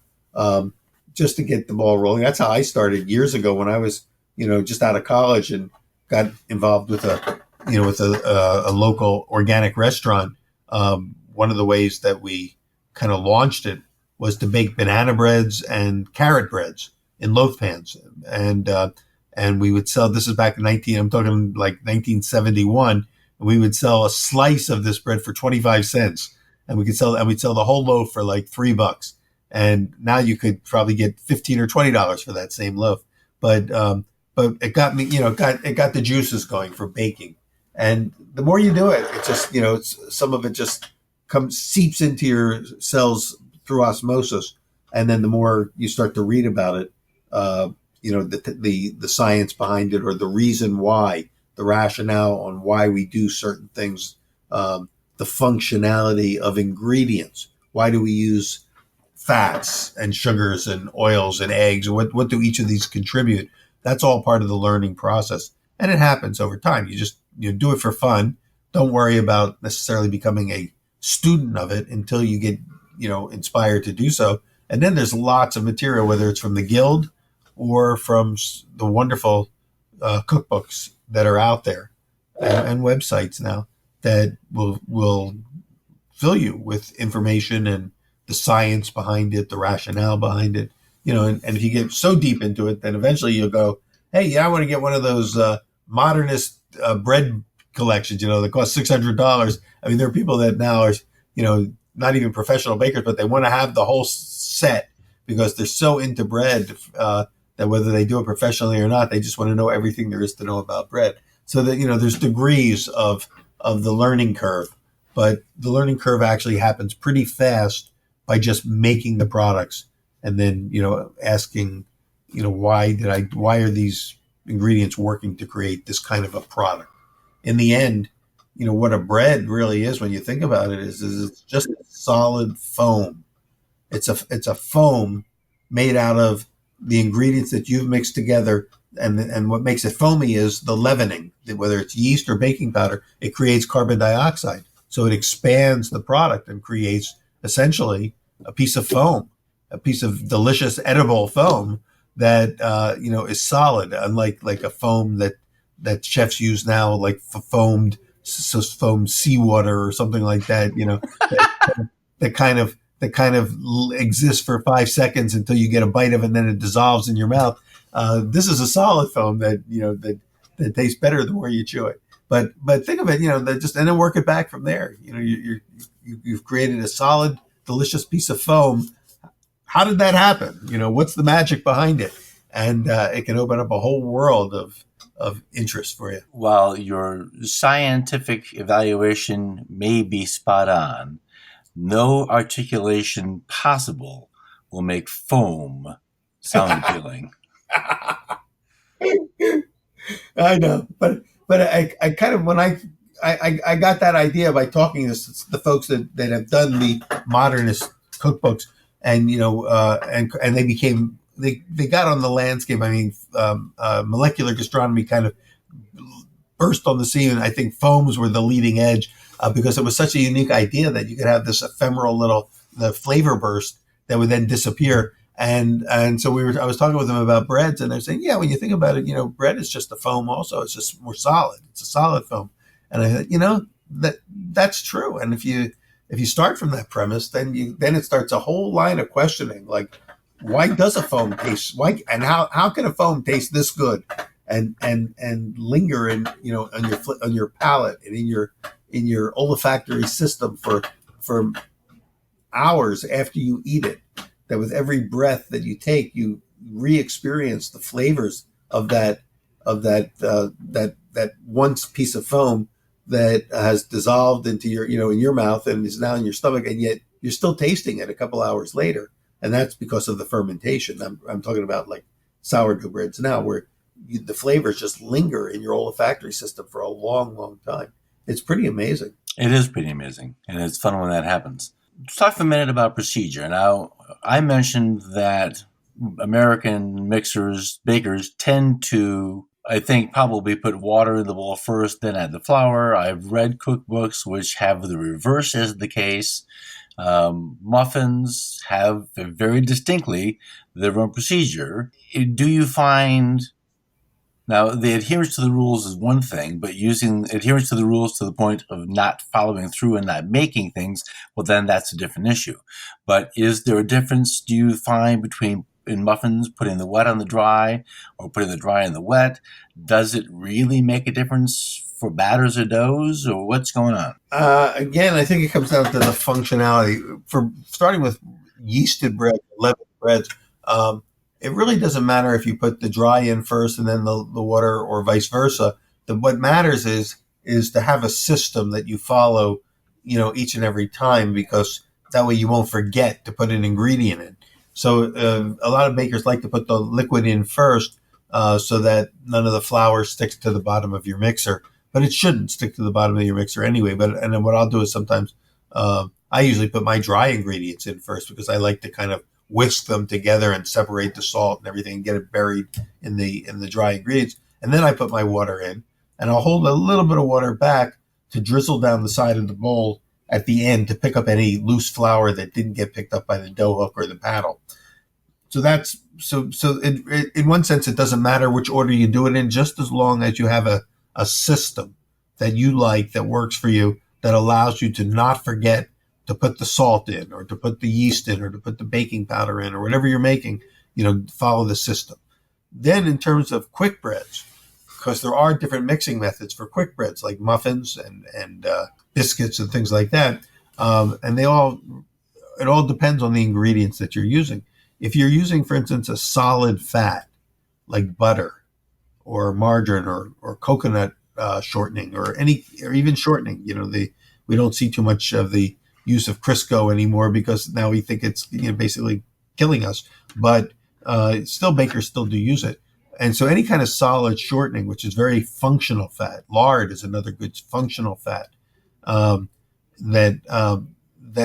just to get the ball rolling. That's how I started years ago when I was, just out of college and got involved with a local organic restaurant. One of the ways that we kind of launched it was to bake banana breads and carrot breads in loaf pans, and we would sell. This is back in I'm talking like 1971. and we would sell a slice of this bread for 25 cents, and we'd sell the whole loaf for like $3. And now you could probably get $15 or $20 for that same loaf. But it got me, it got the juices going for baking. And the more you do it, it just, some of it just seeps into your cells through osmosis. And then the more you start to read about it, the science behind it, or the reason why, the rationale on why we do certain things, the functionality of ingredients. Why do we use fats and sugars and oils and eggs? What do each of these contribute? That's all part of the learning process. And it happens over time. You do it for fun. Don't worry about necessarily becoming a student of it until you get, inspired to do so. And then there's lots of material, whether it's from the Guild or from the wonderful cookbooks that are out there, and websites now that will fill you with information and the science behind it, the rationale behind it. And if you get so deep into it, then eventually you'll go, hey, yeah, I want to get one of those modernist bread collections, that cost $600. I mean, there are people that now are, not even professional bakers, but they want to have the whole set because they're so into bread that whether they do it professionally or not, they just want to know everything there is to know about bread. So that, there's degrees of the learning curve, but the learning curve actually happens pretty fast by just making the products. And then, asking, why are these ingredients working to create this kind of a product? In the end, what a bread really is, when you think about it, is it's just a solid foam. It's a foam made out of the ingredients that you've mixed together. And what makes it foamy is the leavening, whether it's yeast or baking powder. It creates carbon dioxide. So it expands the product and creates essentially a piece of foam, a piece of delicious edible foam that is solid, unlike like a foam that chefs use now, like foamed seawater or something like that. That kind of exists for 5 seconds until you get a bite of it, and then it dissolves in your mouth. This is a solid foam that tastes better the more you chew it. But think of it, and then work it back from there. You've created a solid, delicious piece of foam. How did that happen? What's the magic behind it? And it can open up a whole world of interest for you. While your scientific evaluation may be spot on, no articulation possible will make foam sound appealing. I know, but I kind of, when I got that idea by talking to the folks that have done the modernist cookbooks, and and they got on the landscape. I mean, molecular gastronomy kind of burst on the scene, and I think foams were the leading edge because it was such a unique idea that you could have this ephemeral little flavor burst that would then disappear. And so I was talking with them about breads, and they're saying, yeah, when you think about it, bread is just a foam also. It's just more solid. It's a solid foam. And I thought, that's true. And if you start from that premise, then it starts a whole line of questioning, like, why does a foam taste, and how can a foam taste this good and linger in, on your palate and in your olfactory system for hours after you eat it? That with every breath that you take, you re-experience the flavors of that one piece of foam that has dissolved into your, in your mouth and is now in your stomach, and yet you're still tasting it a couple hours later, and that's because of the fermentation. I'm talking about like sourdough breads now, where the flavors just linger in your olfactory system for a long, long time. It's pretty amazing. It is pretty amazing, and it's fun when that happens. Let's talk for a minute about procedure. Now, I mentioned that American bakers tend to, I think, probably put water in the bowl first, then add the flour. I've read cookbooks which have the reverse as the case. Muffins have very distinctly their own procedure. Do you find... Now, the adherence to the rules is one thing, but using adherence to the rules to the point of not following through and not making things, well, then that's a different issue. But is there a difference, do you find, between in muffins putting the wet on the dry or putting the dry on the wet? Does it really make a difference for batters or doughs, or what's going on? Again, I think it comes down to the functionality. For starting with yeasted bread, leavened breads, it really doesn't matter if you put the dry in first and then the water, or vice versa. What matters is to have a system that you follow, each and every time, because that way you won't forget to put an ingredient in. So a lot of bakers like to put the liquid in first, so that none of the flour sticks to the bottom of your mixer. But it shouldn't stick to the bottom of your mixer anyway. And then what I'll do is sometimes I usually put my dry ingredients in first, because I like to kind of whisk them together and separate the salt and everything and get it buried in the dry ingredients. And then I put my water in, and I'll hold a little bit of water back to drizzle down the side of the bowl at the end to pick up any loose flour that didn't get picked up by the dough hook or the paddle. So that's in one sense, it doesn't matter which order you do it in, just as long as you have a system that you like, that works for you, that allows you to not forget to put the salt in, or to put the yeast in, or to put the baking powder in, or whatever you're making, follow the system. Then in terms of quick breads, because there are different mixing methods for quick breads, like muffins and biscuits and things like that. And it all depends on the ingredients that you're using. If you're using, for instance, a solid fat like butter or margarine or coconut shortening, or even shortening, we don't see too much of the use of Crisco anymore, because now we think it's basically killing us. But still, bakers still do use it. And so any kind of solid shortening, which is very functional fat, lard is another good functional fat, that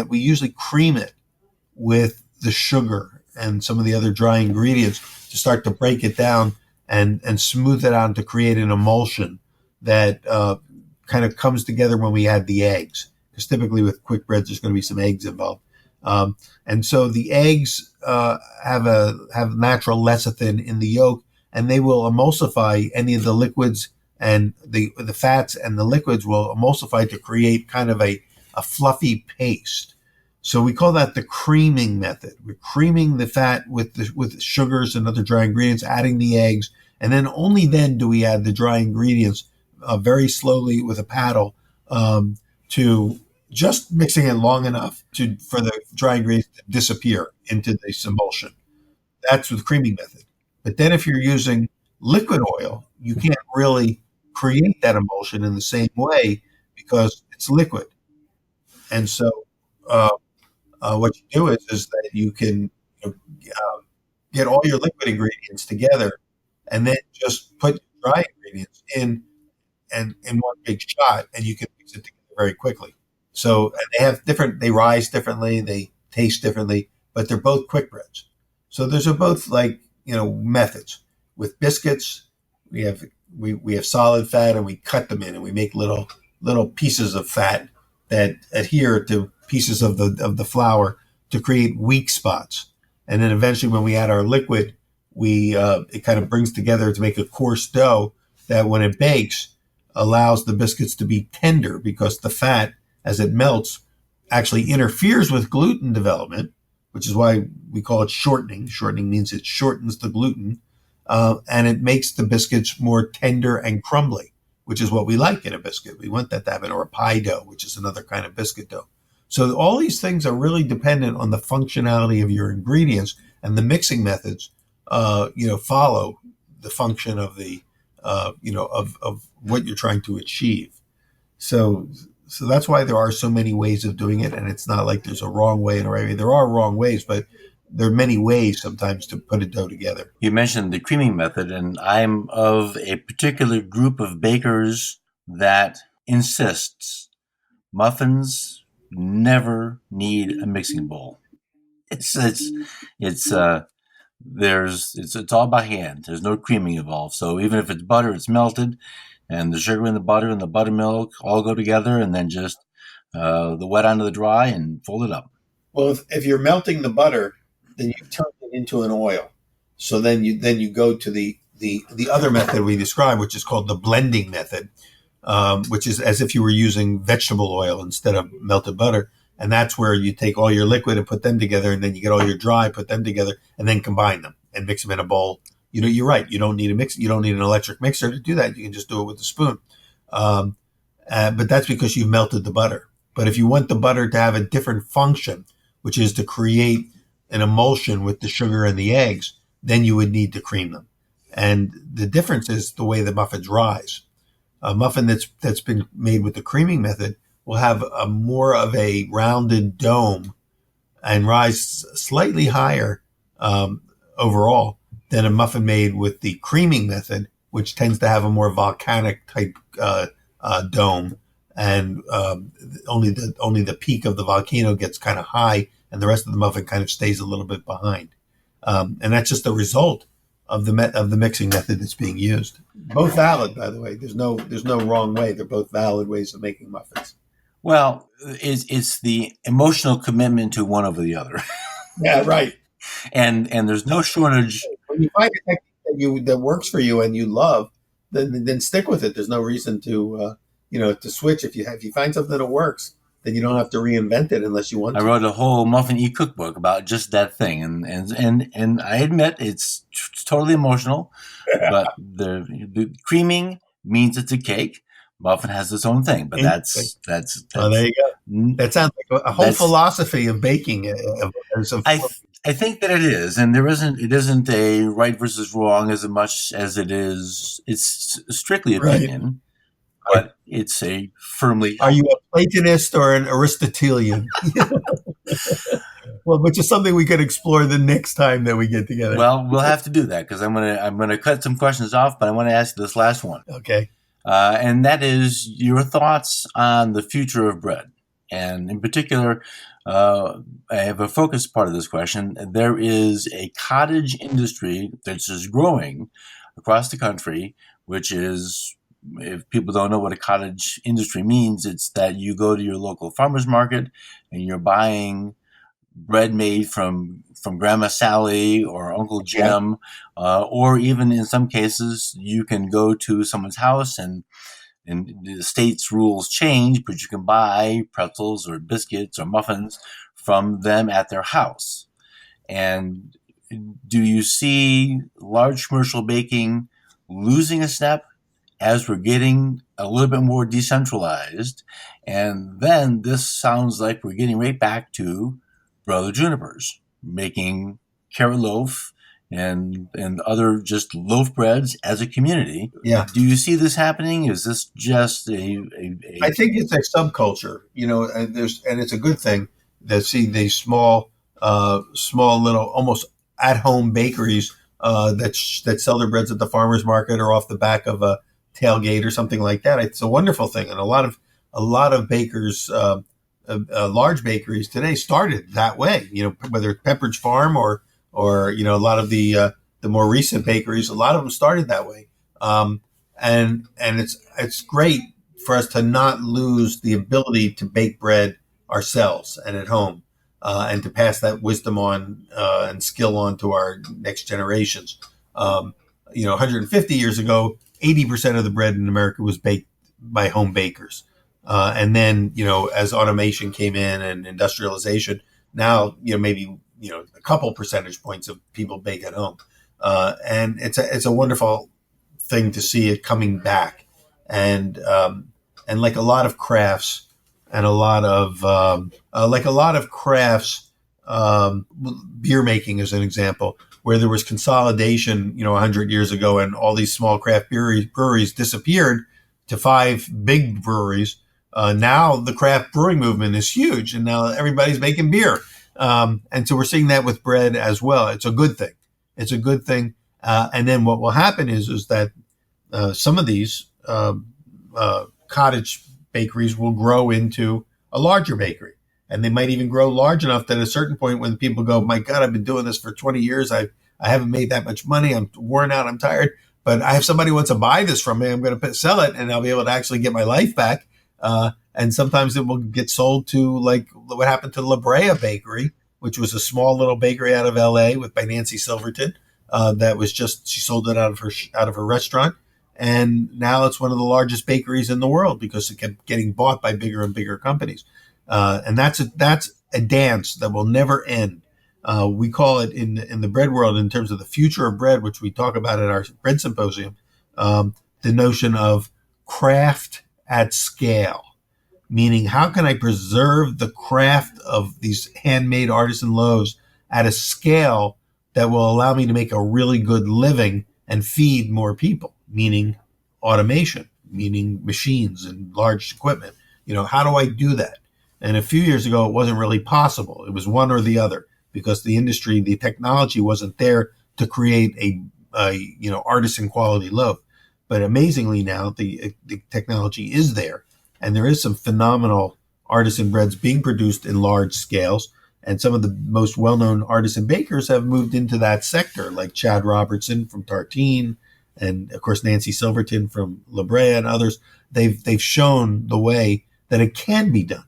we usually cream it with the sugar and some of the other dry ingredients to start to break it down and smooth it out to create an emulsion that kind of comes together when we add the eggs. Because typically with quick breads, there's going to be some eggs involved. And so the eggs have natural lecithin in the yolk, and they will emulsify any of the liquids, and the fats and the liquids will emulsify to create kind of a fluffy paste. So we call that the creaming method. We're creaming the fat with sugars and other dry ingredients, adding the eggs, and then only then do we add the dry ingredients very slowly with a paddle, to just mixing it long enough for the dry ingredients to disappear into this emulsion. That's with the creaming method. But then if you're using liquid oil, you can't really create that emulsion in the same way, because it's liquid. And so what you do is that you can get all your liquid ingredients together, and then just put dry ingredients in one big shot, and you can mix it together very quickly. So they rise differently, they taste differently, but they're both quick breads. So those are both methods. With biscuits, we have solid fat, and we cut them in, and we make little pieces of fat that adhere to pieces of the flour to create weak spots. And then eventually, when we add our liquid, it kind of brings together to make a coarse dough that, when it bakes, allows the biscuits to be tender, because the fat, as it melts, actually interferes with gluten development, which is why we call it shortening. Shortening means it shortens the gluten, and it makes the biscuits more tender and crumbly, which is what we like in a biscuit. We want that to happen, or a pie dough, which is another kind of biscuit dough. So all these things are really dependent on the functionality of your ingredients, and the mixing methods, follow the function of the, of what you're trying to achieve. So that's why there are so many ways of doing it, and it's not like there's a wrong way and a right way. There are wrong ways, but there are many ways sometimes to put a dough together. You mentioned the creaming method, and I'm of a particular group of bakers that insists muffins never need a mixing bowl. It's all by hand. There's no creaming involved. So even if it's butter, it's melted, and the sugar and the butter and the buttermilk all go together, and then just the wet onto the dry and fold it up. Well, if you're melting the butter, then you turn it into an oil. So then you go to the other method we described, which is called the blending method, which is as if you were using vegetable oil instead of melted butter. And that's where you take all your liquid and put them together, and then you get all your dry, put them together, and then combine them and mix them in a bowl. You're right. You don't need a mix. You don't need an electric mixer to do that. You can just do it with a spoon. Um, but that's because you've melted the butter. But if you want the butter to have a different function, which is to create an emulsion with the sugar and the eggs, then you would need to cream them. And the difference is the way the muffins rise. A muffin that's been made with the creaming method will have a more of a rounded dome and rise slightly higher um, overall than a muffin made with the creaming method, which tends to have a more volcanic type dome, and only the peak of the volcano gets kind of high, and the rest of the muffin kind of stays a little bit behind. And that's just a result of the mixing method that's being used. Both valid, by the way. There's no wrong way. They're both valid ways of making muffins. Well, it's the emotional commitment to one over the other. Yeah, right. And there's no shortage. When you find a technique that works for you and you love, then stick with it. There's no reason to to switch. If you find something that works, then you don't have to reinvent it unless you want to. I wrote a whole muffin e-cookbook about just that thing, and I admit it's totally emotional, but the creaming means it's a cake. Muffin has its own thing, but that's oh, there you go. That sounds like a whole philosophy of baking. I think that it is, and it isn't a right versus wrong as much as it's strictly opinion. Right. But it's a firmly. Are you a Platonist or an Aristotelian? Well, which is something we could explore the next time that we get together. Well, we'll have to do that because I'm gonna cut some questions off, but I want to ask this last one. Okay. And that is your thoughts on the future of bread, and in particular, I have a focus part of this question. There is a cottage industry that's just growing across the country, which is. If people don't know what a cottage industry means, it's that you go to your local farmer's market and you're buying bread made from Grandma Sally or Uncle Jim, or even in some cases, you can go to someone's house and the state's rules change, but you can buy pretzels or biscuits or muffins from them at their house. And do you see large commercial baking losing a step as we're getting a little bit more decentralized? And then this sounds like we're getting right back to Brother Juniper's making carrot loaf and other just loaf breads as a community. Yeah. Do you see this happening? Is this just I think it's a subculture, and it's a good thing to see these small little almost at-home bakeries that sell their breads at the farmer's market or off the back of a tailgate or something like that. It's a wonderful thing, and a lot of bakers, large bakeries today started that way. Whether it's Pepperidge Farm or a lot of the more recent bakeries, a lot of them started that way. And it's great for us to not lose the ability to bake bread ourselves and at home, and to pass that wisdom on and skill on to our next generations. 150 years ago, 80% of the bread in America was baked by home bakers. And then, as automation came in and industrialization, now, maybe, a couple percentage points of people bake at home. And it's a wonderful thing to see it coming back. And like a lot of crafts and beer making is an example, where there was consolidation, 100 years ago, and all these small craft breweries disappeared to 5 big breweries. Now the craft brewing movement is huge, and now everybody's making beer. And so we're seeing that with bread as well. It's a good thing. And then what will happen is that some of these cottage bakeries will grow into a larger bakery. And they might even grow large enough that at a certain point when people go, my God, I've been doing this for 20 years. I haven't made that much money. I'm worn out. I'm tired. But I have somebody who wants to buy this from me. I'm going to sell it, and I'll be able to actually get my life back. And sometimes it will get sold to, like what happened to La Brea Bakery, which was a small little bakery out of L.A. by Nancy Silverton. She sold it out of her restaurant. And now it's one of the largest bakeries in the world because it kept getting bought by bigger and bigger companies. And that's a dance that will never end. We call it in the bread world, in terms of the future of bread, which we talk about at our bread symposium, the notion of craft at scale, meaning how can I preserve the craft of these handmade artisan loaves at a scale that will allow me to make a really good living and feed more people, meaning automation, meaning machines and large equipment. How do I do that? And a few years ago, it wasn't really possible. It was one or the other because the industry, the technology wasn't there to create a artisan quality loaf. But amazingly now, the technology is there, and there is some phenomenal artisan breads being produced in large scales. And some of the most well-known artisan bakers have moved into that sector, like Chad Robertson from Tartine, and of course Nancy Silverton from La Brea and others. They've shown the way that it can be done.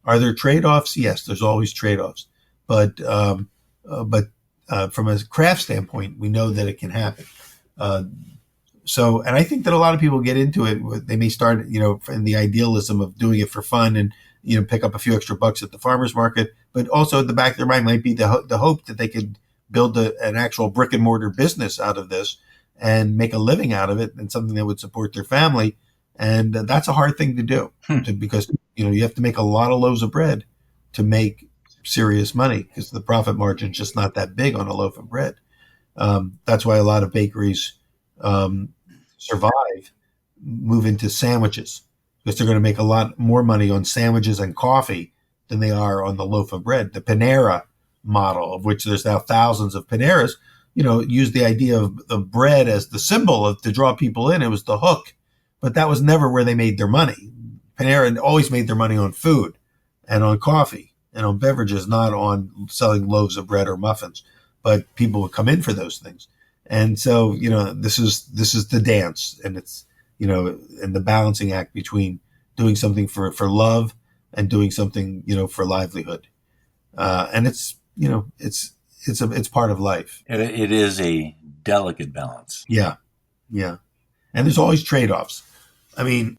Are there trade-offs? Yes, there's always trade-offs. But from a craft standpoint, we know that it can happen. And I think that a lot of people get into it. They may start, in the idealism of doing it for fun and, pick up a few extra bucks at the farmer's market. But also at the back of their mind might be the hope that they could build an actual brick and mortar business out of this and make a living out of it and something that would support their family. And that's a hard thing to do because, you have to make a lot of loaves of bread to make serious money because the profit margin is just not that big on a loaf of bread. That's why a lot of bakeries survive, move into sandwiches because they're going to make a lot more money on sandwiches and coffee than they are on the loaf of bread. The Panera model, of which there's now thousands of Paneras, used the idea of bread as the symbol to draw people in. It was the hook, but that was never where they made their money. Panera always made their money on food and on coffee and on beverages, not on selling loaves of bread or muffins. But people would come in for those things. And so, this is the dance, and it's, and the balancing act between doing something for love and doing something, for livelihood. And it's part of life. It is a delicate balance. Yeah. Yeah. And there's always trade-offs. I mean,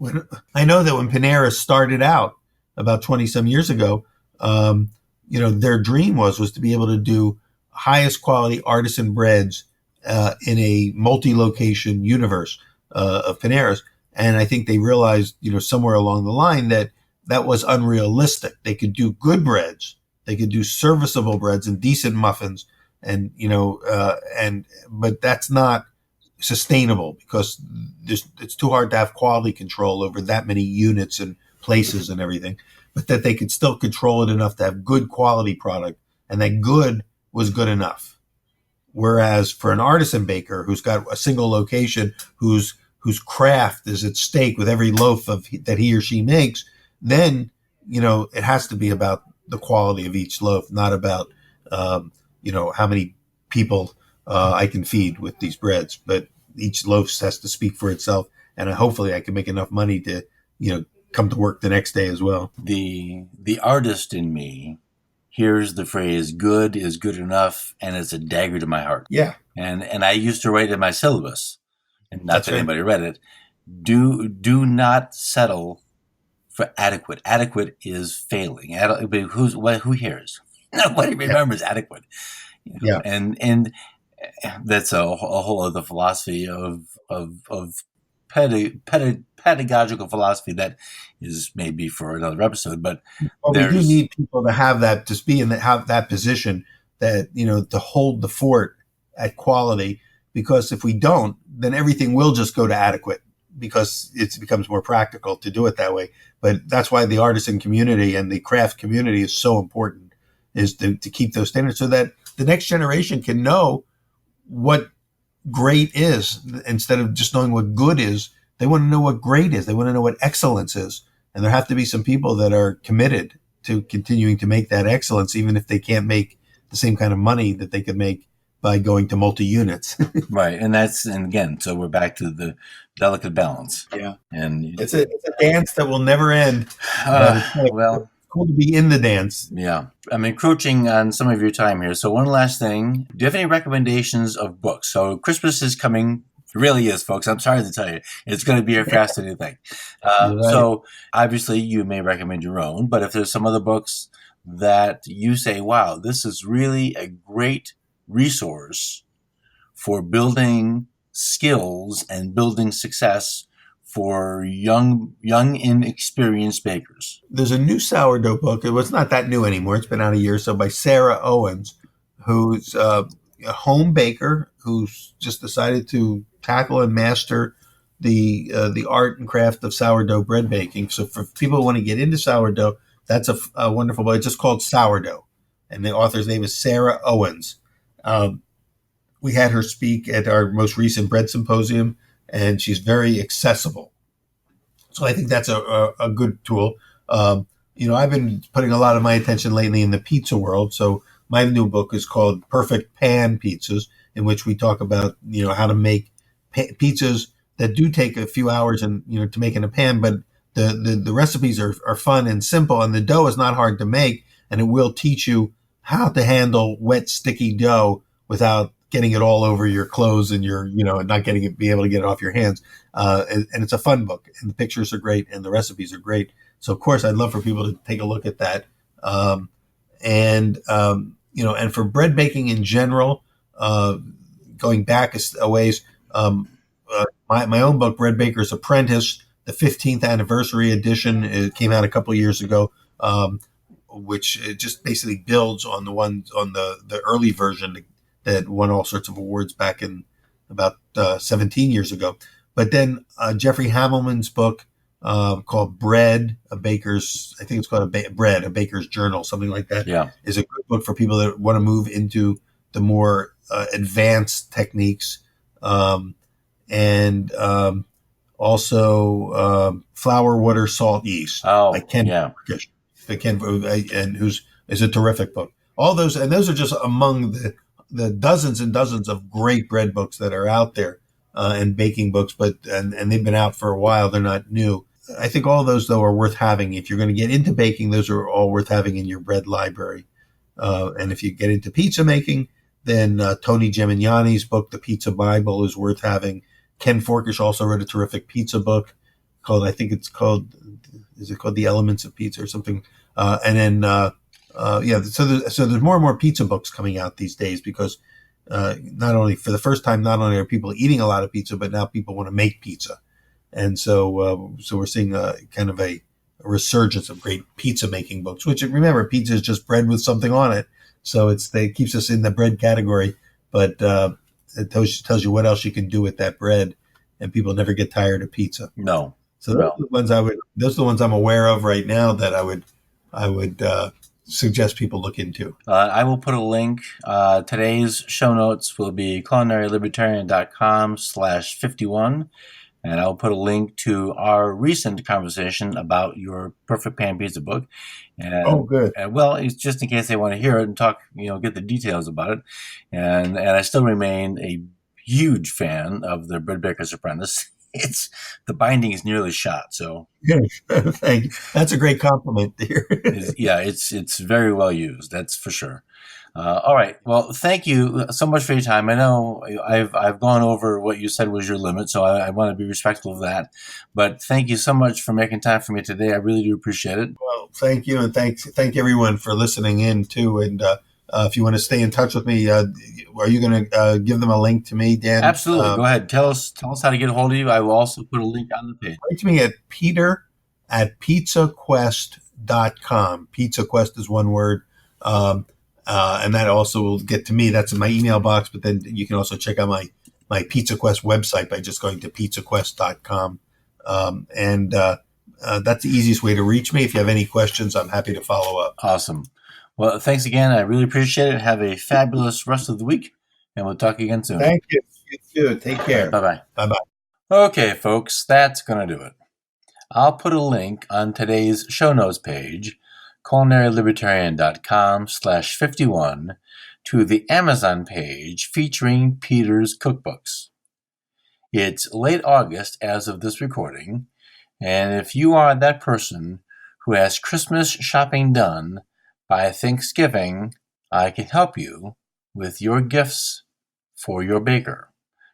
I know that when Panera started out about 20 some years ago, their dream was to be able to do highest quality artisan breads in a multi-location universe of Paneras. And I think they realized, somewhere along the line that was unrealistic. They could do good breads. They could do serviceable breads and decent muffins. And, but that's not sustainable because it's too hard to have quality control over that many units and places and everything, but that they could still control it enough to have good quality product, and that good was good enough. Whereas for an artisan baker who's got a single location, whose craft is at stake with every loaf that he or she makes, then, it has to be about the quality of each loaf, not about, how many people I can feed with these breads. But each loaf has to speak for itself. And hopefully I can make enough money to, come to work the next day as well. The artist in me hears the phrase "good is good enough," and it's a dagger to my heart. Yeah. And I used to write in my syllabus, and not That's that right. anybody read it. Do not settle for adequate. Adequate is failing. Who hears? Nobody remembers adequate. Yeah. And that's a whole other philosophy of pedagogical philosophy that is maybe for another episode. But we do need people to have that, to be have that position, that, to hold the fort at quality, because if we don't, then everything will just go to adequate because it becomes more practical to do it that way. But that's why the artisan community and the craft community is so important, is to keep those standards so that the next generation can know what great is. Instead of just knowing what good is, they want to know what great is. They want to know what excellence is. And there have to be some people that are committed to continuing to make that excellence, even if they can't make the same kind of money that they could make by going to multi-units. Right. And again, so we're back to the delicate balance. Yeah. And it's a dance that will never end. It's cool to be in the dance. Yeah. I'm encroaching on some of your time here. So one last thing. Do you have any recommendations of books? So Christmas is coming. It really is, folks. I'm sorry to tell you. It's going to be here faster than you think. Right. So obviously you may recommend your own, but if there's some other books that you say, wow, this is really a great resource for building skills and building success for young, inexperienced bakers. There's a new sourdough book. It's not that new anymore. It's been out a year or so, by Sarah Owens, who's a home baker who's just decided to tackle and master the art and craft of sourdough bread baking. So for people who want to get into sourdough, that's a wonderful book. It's just called Sourdough, and the author's name is Sarah Owens. We had her speak at our most recent bread symposium, and she's very accessible. So I think that's a good tool. I've been putting a lot of my attention lately in the pizza world. So my new book is called Perfect Pan Pizzas, in which we talk about, how to make pizzas that do take a few hours and, to make in a pan, but the recipes are fun and simple, and the dough is not hard to make, and it will teach you how to handle wet, sticky dough without getting it all over your clothes and not be able to get it off your hands. And it's a fun book, and the pictures are great and the recipes are great. So of course I'd love for people to take a look at that. And for bread baking in general, going back a ways, my own book, Bread Baker's Apprentice, the 15th anniversary edition, it came out a couple of years ago, which it just basically builds on the early version that won all sorts of awards back in about 17 years ago. But then Jeffrey Hamelman's book called Bread, I think it's called Bread, a Baker's Journal, something like that, is a good book for people that want to move into the more advanced techniques. Also Flour, Water, Salt, Yeast by Ken Burkish. And is a terrific book. All those, and those are just among the dozens and dozens of great bread books that are out there, and baking books, and they've been out for a while. They're not new. I think all those, though, are worth having. If you're going to get into baking, those are all worth having in your bread library. And if you get into pizza making, then Tony Gemignani's book, The Pizza Bible, is worth having. Ken Forkish also wrote a terrific pizza book called The Elements of Pizza or something? So there's more and more pizza books coming out these days, because not only are people eating a lot of pizza, but now people want to make pizza. And so we're seeing kind of a resurgence of great pizza making books, which, remember, pizza is just bread with something on it. So it keeps us in the bread category, but it tells you what else you can do with that bread, and people never get tired of pizza. No. So those are the ones I'm aware of right now that I would suggest people look into. I will put a link. Today's show notes will be culinarylibertarian.com/51. And I'll put a link to our recent conversation about your Perfect Pan Pizza book. And, good. And, it's just in case they want to hear it and talk, get the details about it. And I still remain a huge fan of the Bread Baker's Apprentice. The binding is nearly shot. So thank you. That's a great compliment there. It's very well used. That's for sure. All right. Well, thank you so much for your time. I know I've gone over what you said was your limit, so I want to be respectful of that. But thank you so much for making time for me today. I really do appreciate it. Well, thank you, and thank everyone for listening in too. And if you want to stay in touch with me, are you going to give them a link to me, Dan? Absolutely. Go ahead. Tell us how to get a hold of you. I will also put a link on the page. Write to me at peter@pizzaquest.com. Pizza Quest is one word. And that also will get to me. That's in my email box, but then you can also check out my Pizza Quest website by just going to pizzaquest.com. That's the easiest way to reach me. If you have any questions, I'm happy to follow up. Awesome. Well, thanks again. I really appreciate it. Have a fabulous rest of the week, and we'll talk again soon. Thank you. You too. Take care. Bye-bye. Bye-bye. Okay, folks, that's going to do it. I'll put a link on today's show notes page, culinarylibertarian.com/51, to the Amazon page featuring Peter's cookbooks. It's late August as of this recording, and if you are that person who has Christmas shopping done by Thanksgiving, I can help you with your gifts for your baker.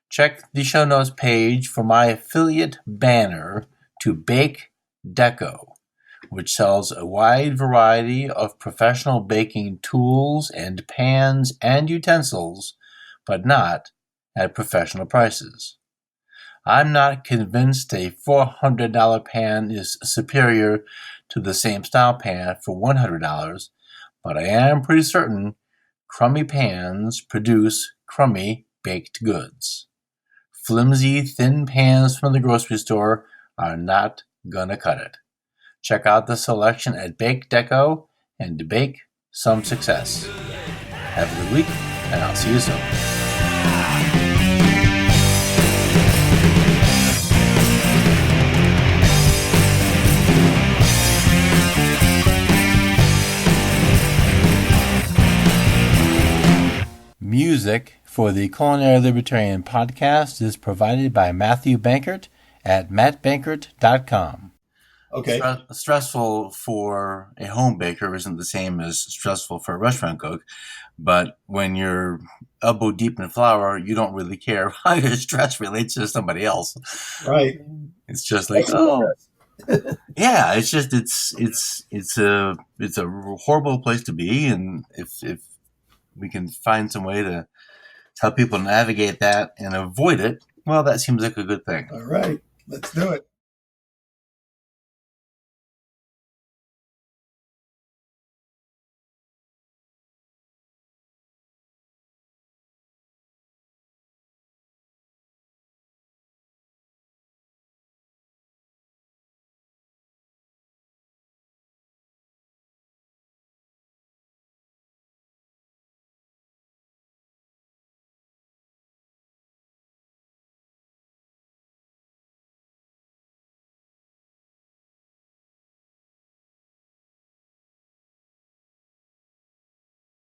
Check the show notes page for my affiliate banner to Bake Deco, which sells a wide variety of professional baking tools and pans and utensils, but not at professional prices. I'm not convinced a $400 pan is superior to the same style pan for $100, but I am pretty certain crummy pans produce crummy baked goods. Flimsy, thin pans from the grocery store are not gonna cut it. Check out the selection at Bake Deco and bake some success. Have a good week, and I'll see you soon. Music for the Culinary Libertarian podcast is provided by Matthew Bankert at mattbankert.com. Okay. Stressful for a home baker isn't the same as stressful for a restaurant cook, but when you're elbow deep in flour, you don't really care how your stress relates to somebody else. Right. It's just like, yeah, it's a horrible place to be, and if we can find some way to help people navigate that and avoid it, well, that seems like a good thing. All right. Let's do it.